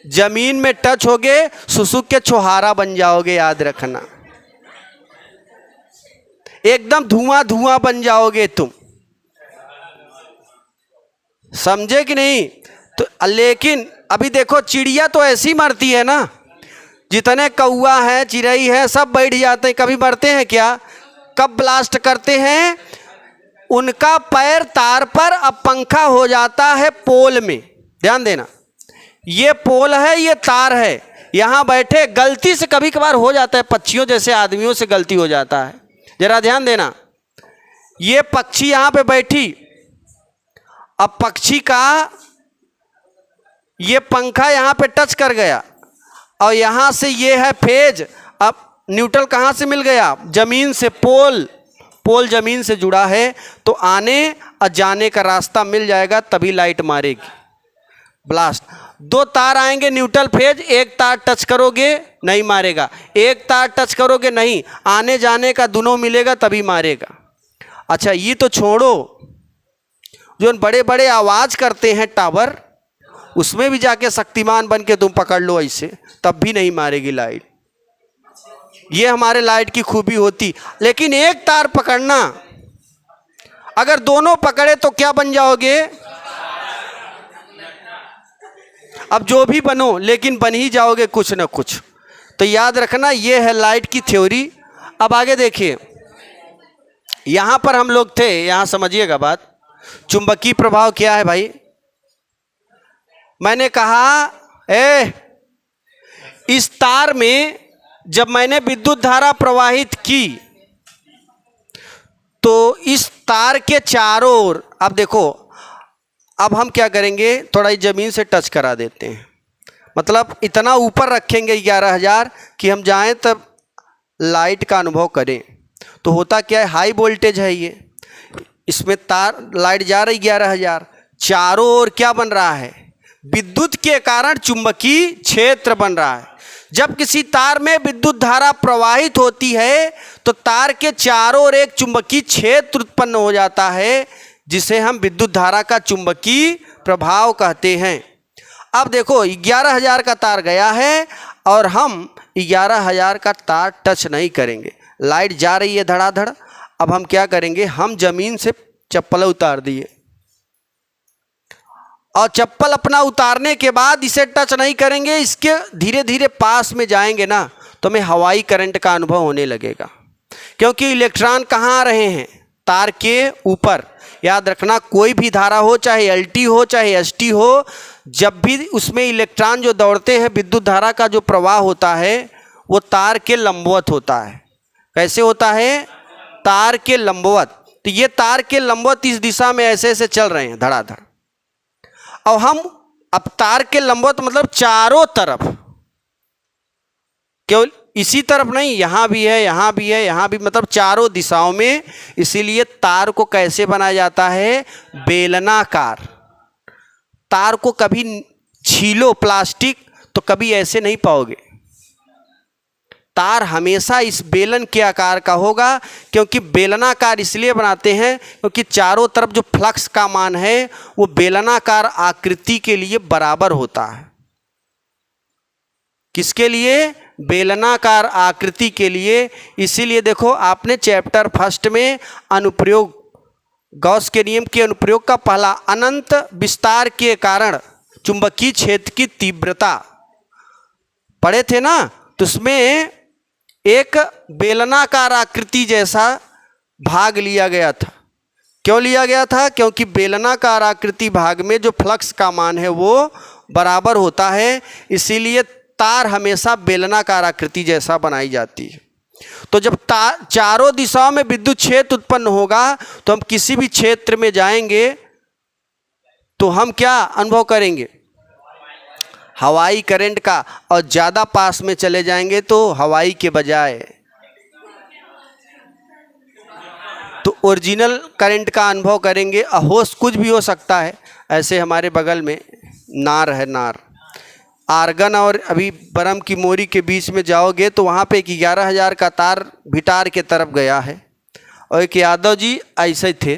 जमीन में टच होगे, सुसुक के छोहारा बन जाओगे, याद रखना। एकदम धुआं धुआं बन जाओगे तुम, समझे कि नहीं? तो लेकिन अभी देखो, चिड़िया तो ऐसी मरती है ना, जितने कौवा है, चिड़ई है, सब बैठ जाते हैं, कभी मरते हैं क्या? कब ब्लास्ट करते हैं? उनका पैर तार पर, अब पंखा हो जाता है पोल में। ध्यान देना, ये पोल है, ये तार है, यहाँ बैठे, गलती से कभी कभार हो जाता है, पक्षियों जैसे आदमियों से गलती हो जाता है। जरा ध्यान देना, ये पक्षी यहाँ पे बैठी, अब पक्षी का ये पंखा यहाँ पे टच कर गया और यहाँ से ये है फेज। अब न्यूट्रल कहाँ से मिल गया? जमीन से। पोल जमीन से जुड़ा है तो आने और जाने का रास्ता मिल जाएगा, तभी लाइट मारेगी ब्लास्ट। दो तार आएंगे न्यूट्रल फेज, एक तार टच करोगे नहीं मारेगा, एक तार टच करोगे नहीं, आने जाने का दोनों मिलेगा तभी मारेगा। अच्छा ये तो छोड़ो, जो बड़े बड़े आवाज़ करते हैं टावर, उसमें भी जाके शक्तिमान बन के तुम पकड़ लो ऐसे, तब भी नहीं मारेगी लाइट। ये हमारे लाइट की खूबी होती। लेकिन एक तार पकड़ना, अगर दोनों पकड़े तो क्या बन जाओगे? अब जो भी बनो, लेकिन बन ही जाओगे कुछ ना कुछ। तो याद रखना, ये है लाइट की थ्योरी। अब आगे देखिए, यहां पर हम लोग थे, यहां समझिएगा बात। चुंबकीय प्रभाव क्या है भाई? मैंने कहा इस तार में जब मैंने विद्युत धारा प्रवाहित की तो इस तार के चारों ओर, अब देखो, अब हम क्या करेंगे, थोड़ा ही ज़मीन से टच करा देते हैं, मतलब इतना ऊपर रखेंगे 11,000 कि हम जाएं तब लाइट का अनुभव करें। तो होता क्या है, हाई वोल्टेज है ये, इसमें तार लाइट जा रही 11,000, चारों ओर क्या बन रहा है? विद्युत के कारण चुंबकीय क्षेत्र बन रहा है। जब किसी तार में विद्युत धारा प्रवाहित होती है तो तार के चारों ओर एक चुंबकीय क्षेत्र उत्पन्न हो जाता है, जिसे हम विद्युत धारा का चुंबकीय प्रभाव कहते हैं। अब देखो 11,000 का तार गया है और हम 11,000 का तार टच नहीं करेंगे, लाइट जा रही है धड़ाधड़। अब हम क्या करेंगे, हम जमीन से चप्पल उतार दिए और चप्पल अपना उतारने के बाद इसे टच नहीं करेंगे, इसके धीरे धीरे पास में जाएंगे ना तो हमें हवाई करंट का अनुभव होने लगेगा, क्योंकि इलेक्ट्रॉन कहाँ आ रहे हैं? तार के ऊपर। याद रखना, कोई भी धारा हो, चाहे एलटी हो चाहे एसटी हो, जब भी उसमें इलेक्ट्रॉन जो दौड़ते हैं, विद्युत धारा का जो प्रवाह होता है वो तार के लंबवत होता है। कैसे होता है? तार के लंबवत। तो ये तार के लंबवत इस दिशा में ऐसे ऐसे चल रहे हैं धड़ाधड़। और हम अब तार के लंबवत मतलब चारों तरफ, केवल इसी तरफ नहीं, यहाँ भी है, यहाँ भी है, यहाँ भी, मतलब चारों दिशाओं में। इसीलिए तार को कैसे बनाया जाता है? बेलनाकार। तार को कभी छीलो प्लास्टिक तो कभी ऐसे नहीं पाओगे, तार हमेशा इस बेलन के आकार का होगा। क्योंकि बेलनाकार इसलिए बनाते हैं क्योंकि चारों तरफ जो फ्लक्स का मान है वो बेलनाकार आकृति के लिए बराबर होता है। किसके लिए? बेलनाकार आकृति के लिए। इसीलिए देखो, आपने चैप्टर फर्स्ट में अनुप्रयोग, गॉस के नियम के अनुप्रयोग का पहला, अनंत विस्तार के कारण चुंबकीय क्षेत्र की तीव्रता पढ़े थे ना। तो उसमें एक बेलनाकार आकृति जैसा भाग लिया गया था। क्यों लिया गया था? क्योंकि बेलनाकार आकृति भाग में जो फ्लक्स का मान है वो बराबर होता है, इसीलिए तार हमेशा बेलनाकार आकृति जैसा बनाई जाती है। तो जब चारों दिशाओं में विद्युत क्षेत्र उत्पन्न होगा तो हम किसी भी क्षेत्र में जाएंगे तो हम क्या अनुभव करेंगे? हवाई करंट का। और ज़्यादा पास में चले जाएंगे तो हवाई के बजाय तो ओरिजिनल करंट का अनुभव करेंगे। होश कुछ भी हो सकता है। ऐसे हमारे बगल में नार है, नार आर्गन और अभी बरम की मोरी के बीच में जाओगे तो वहाँ पे 11,000 का तार भिटार के तरफ गया है। और एक यादव जी ऐसे थे,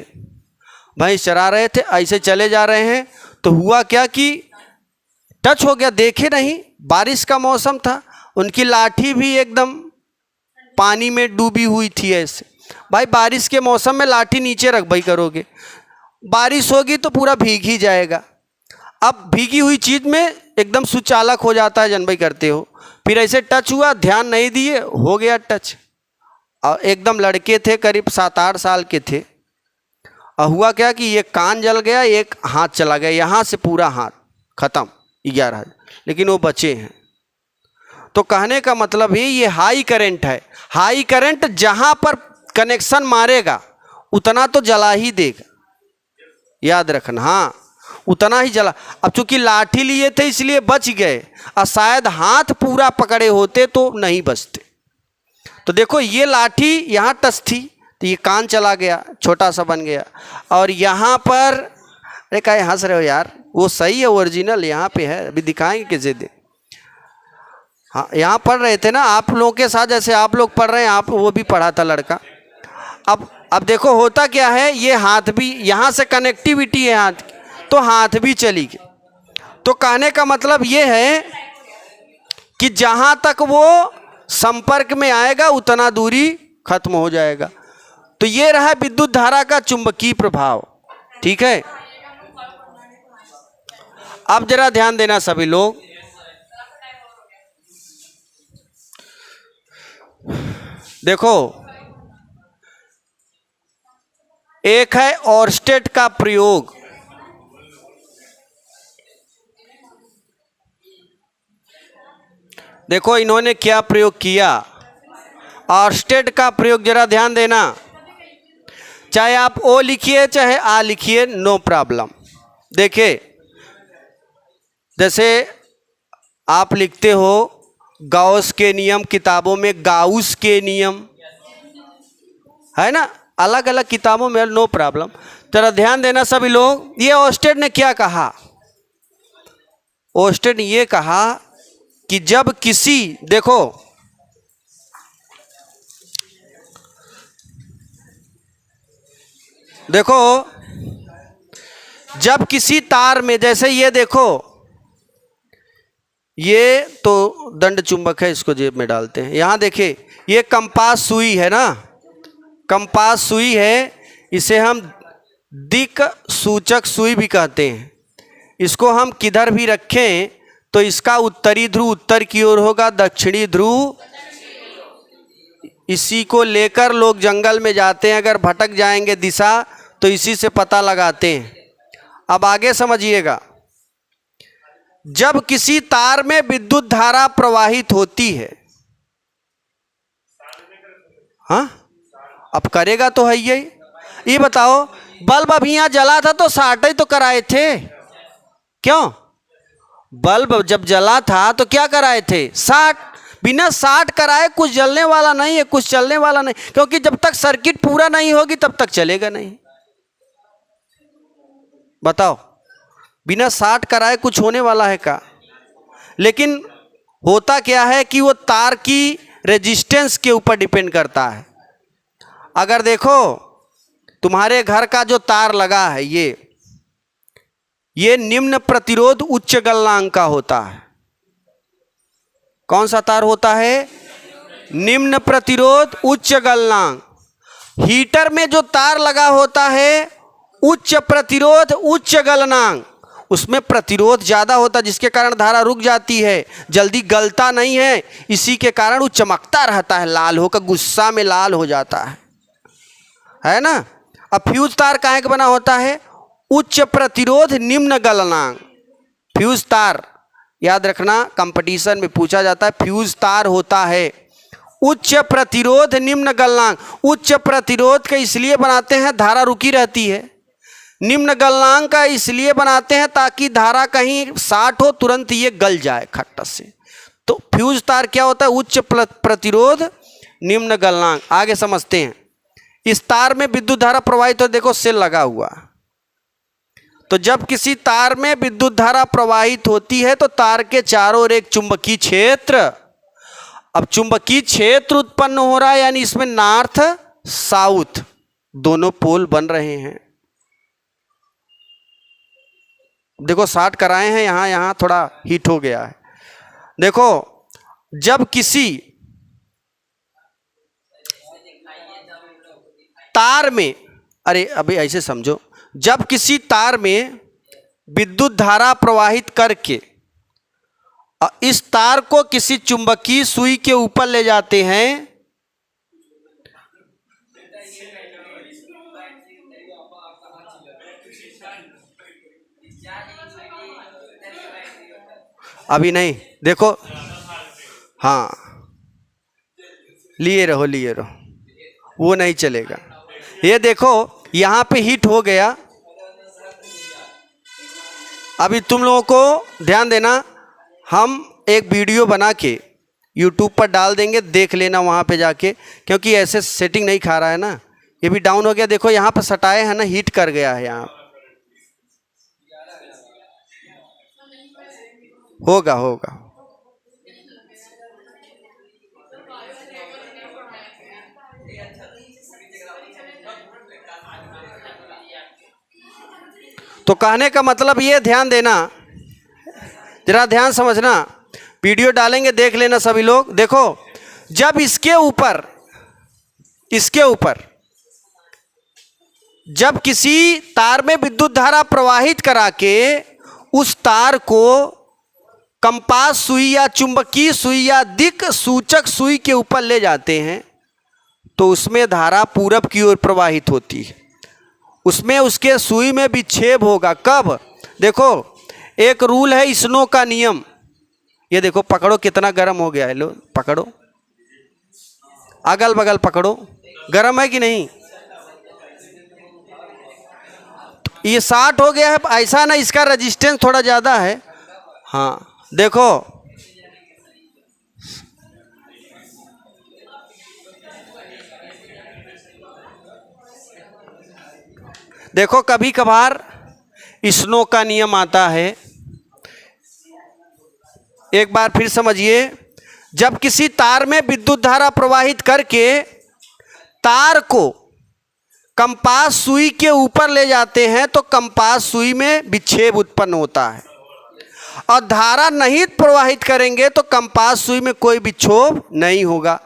भैंस चरा रहे थे, ऐसे चले जा रहे हैं तो हुआ क्या कि टच हो गया, देखे नहीं, बारिश का मौसम था, उनकी लाठी भी एकदम पानी में डूबी हुई थी। ऐसे भाई बारिश के मौसम में लाठी नीचे रख भाई करोगे, बारिश होगी तो पूरा भीग ही जाएगा। अब भीगी हुई चीज़ में एकदम सुचालक हो जाता है, जनभाई करते हो। फिर ऐसे टच हुआ, ध्यान नहीं दिए, हो गया टच। और एकदम लड़के थे, करीब 7-8 साल के थे। और हुआ क्या कि एक कान जल गया, एक हाथ चला गया, यहाँ से पूरा हाथ खत्म 11,000, लेकिन वो बचे हैं। तो कहने का मतलब ही ये हाई करंट है। हाई करंट जहाँ पर कनेक्शन मारेगा उतना तो जला ही देगा, याद रखना। हाँ, उतना ही जला। अब चूंकि लाठी लिए थे इसलिए बच गए, और शायद हाथ पूरा पकड़े होते तो नहीं बचते। तो देखो ये लाठी यहाँ टच थी तो ये कान चला गया, छोटा सा बन गया। और यहाँ पर, अरे काहे हंस रहे हो यार, वो सही है, ओरिजिनल यहाँ पे है, अभी दिखाएंगे कैसे दे। हाँ यहाँ पढ़ रहे थे ना आप लोगों के साथ, जैसे आप लोग पढ़ रहे हैं, आप वो भी पढ़ा था लड़का। अब देखो होता क्या है, ये हाथ भी यहाँ से कनेक्टिविटी है हाथ की, तो हाथ भी चली गई। तो कहने का मतलब ये है कि जहाँ तक वो संपर्क में आएगा उतना दूरी खत्म हो जाएगा। तो ये रहा विद्युत धारा का चुंबकीय प्रभाव। ठीक है, अब जरा ध्यान देना सभी लोग। देखो एक है ओरस्टेड का प्रयोग। देखो इन्होंने क्या प्रयोग किया, ओरस्टेड का प्रयोग जरा ध्यान देना। चाहे आप ओ लिखिए चाहे आ लिखिए, नो प्रॉब्लम। देखिए जैसे आप लिखते हो गाउस के नियम, किताबों में गाउस के नियम है ना, अलग अलग किताबों में, नो प्रॉब्लम। जरा ध्यान देना सभी लोग। ये ओरस्टेड ने क्या कहा, ओरस्टेड ने ये कहा कि जब किसी, देखो जब किसी तार में, जैसे ये देखो, ये तो दंड चुंबक है, इसको जेब में डालते हैं। यहाँ देखिए ये कंपास सुई है ना, कंपास सुई है, इसे हम दिक सूचक सुई भी कहते हैं। इसको हम किधर भी रखें तो इसका उत्तरी ध्रुव उत्तर की ओर होगा, दक्षिणी ध्रुव, इसी को लेकर लोग जंगल में जाते हैं, अगर भटक जाएंगे दिशा तो इसी से पता लगाते हैं। अब आगे समझिएगा, जब किसी तार में विद्युत धारा प्रवाहित होती है, हाँ अब करेगा तो है यही। ये बताओ बल्ब अभी यहाँ जला था तो साट ही तो कराए थे, क्यों? बल्ब जब जला था तो क्या कराए थे, साट। बिना साट कराए कुछ जलने वाला नहीं है, कुछ चलने वाला नहीं, क्योंकि जब तक सर्किट पूरा नहीं होगी तब तक चलेगा नहीं। बताओ बिना साट कराए कुछ होने वाला है क्या? लेकिन होता क्या है कि वो तार की रेजिस्टेंस के ऊपर डिपेंड करता है। अगर देखो तुम्हारे घर का जो तार लगा है, ये निम्न प्रतिरोध उच्च गलनांक का होता है। कौन सा तार होता है? निम्न प्रतिरोध उच्च गलनांक। हीटर में जो तार लगा होता है उच्च प्रतिरोध उच्च गलनांक, उसमें प्रतिरोध ज़्यादा होता है, जिसके कारण धारा रुक जाती है, जल्दी गलता नहीं है, इसी के कारण वो चमकता रहता है, लाल होकर, गुस्सा में लाल हो जाता है ना। अब फ्यूज तार काहे का बना होता है? उच्च प्रतिरोध निम्न गलनांक। फ्यूज तार याद रखना, कंपटीशन में पूछा जाता है, फ्यूज तार होता है उच्च प्रतिरोध निम्न गलनांक। उच्च प्रतिरोध का इसलिए बनाते हैं धारा रुकी रहती है, निम्न गलनांक का इसलिए बनाते हैं ताकि धारा कहीं शार्ट हो तुरंत ये गल जाए खट्टा से। तो फ्यूज तार क्या होता है? उच्च प्रतिरोध निम्न गलनांक। आगे समझते हैं। इस तार में विद्युत धारा प्रवाहित हो, देखो सेल लगा हुआ, तो जब किसी तार में विद्युत धारा प्रवाहित होती है तो तार के चारों ओर एक चुंबकीय क्षेत्र, अब चुंबकीय क्षेत्र उत्पन्न हो रहा है, यानी इसमें नॉर्थ साउथ दोनों पोल बन रहे हैं। देखो शॉर्ट कराए हैं, यहां थोड़ा हीट हो गया है। देखो जब किसी तार में, अरे अभी ऐसे समझो, जब किसी तार में विद्युत धारा प्रवाहित करके इस तार को किसी चुंबकीय सुई के ऊपर ले जाते हैं, अभी नहीं, देखो हाँ लिए रहो, वो नहीं चलेगा। ये देखो यहाँ पे हीट हो गया, अभी तुम लोगों को ध्यान देना, हम एक वीडियो बना के यूट्यूब पर डाल देंगे, देख लेना वहाँ पे जाके, क्योंकि ऐसे सेटिंग नहीं खा रहा है ना। ये भी डाउन हो गया, देखो यहाँ पर सटाए हैं ना, हीट कर गया है यहाँ। होगा होगा। तो कहने का मतलब ये, ध्यान देना, जरा ध्यान समझना, वीडियो डालेंगे देख लेना सभी लोग। देखो जब इसके ऊपर जब किसी तार में विद्युत धारा प्रवाहित करा के उस तार को कंपास सुई या चुंबकीय सुई या दिक् सूचक सुई के ऊपर ले जाते हैं तो उसमें धारा पूरब की ओर प्रवाहित होती है। उसमें उसके सुई में विक्षेप होगा। कब? देखो एक रूल है स्नो का नियम। ये देखो पकड़ो कितना गर्म हो गया है, लो पकड़ो, अगल बगल पकड़ो, गर्म है कि नहीं? ये 60 हो गया है, ऐसा ना, इसका रेजिस्टेंस थोड़ा ज़्यादा है। हाँ देखो देखो कभी कभार स्नो का नियम आता है। एक बार फिर समझिए, जब किसी तार में विद्युत धारा प्रवाहित करके तार को कंपास सुई के ऊपर ले जाते हैं तो कंपास सुई में विक्षेप उत्पन्न होता है, और धारा नहीं प्रवाहित करेंगे तो कंपास सुई में कोई विक्षोभ नहीं होगा।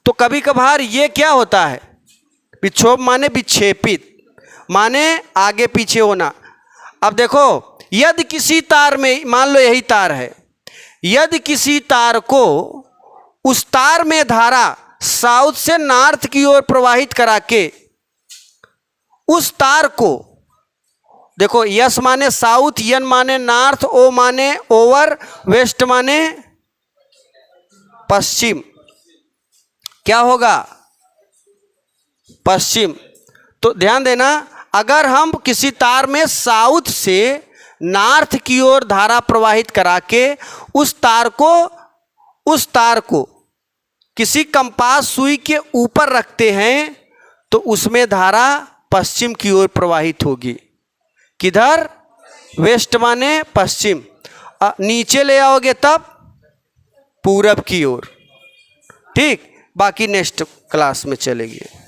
तो कभी कभार ये क्या होता है, विक्षोभ माने विक्षेपित, माने आगे पीछे होना। अब देखो यदि किसी तार में, मान लो यही तार है, यदि किसी तार को उस तार में धारा साउथ से नॉर्थ की ओर प्रवाहित करा के उस तार को, देखो यस माने साउथ, यन माने नॉर्थ, ओ माने ओवर, वेस्ट माने पश्चिम, क्या होगा? पश्चिम। तो ध्यान देना, अगर हम किसी तार में साउथ से नॉर्थ की ओर धारा प्रवाहित करा के उस तार को किसी कंपास सुई के ऊपर रखते हैं तो उसमें धारा पश्चिम की ओर प्रवाहित होगी। किधर? वेस्ट माने पश्चिम। नीचे ले आओगे तब पूरब की ओर। ठीक, बाकी नेक्स्ट क्लास में चलेगी।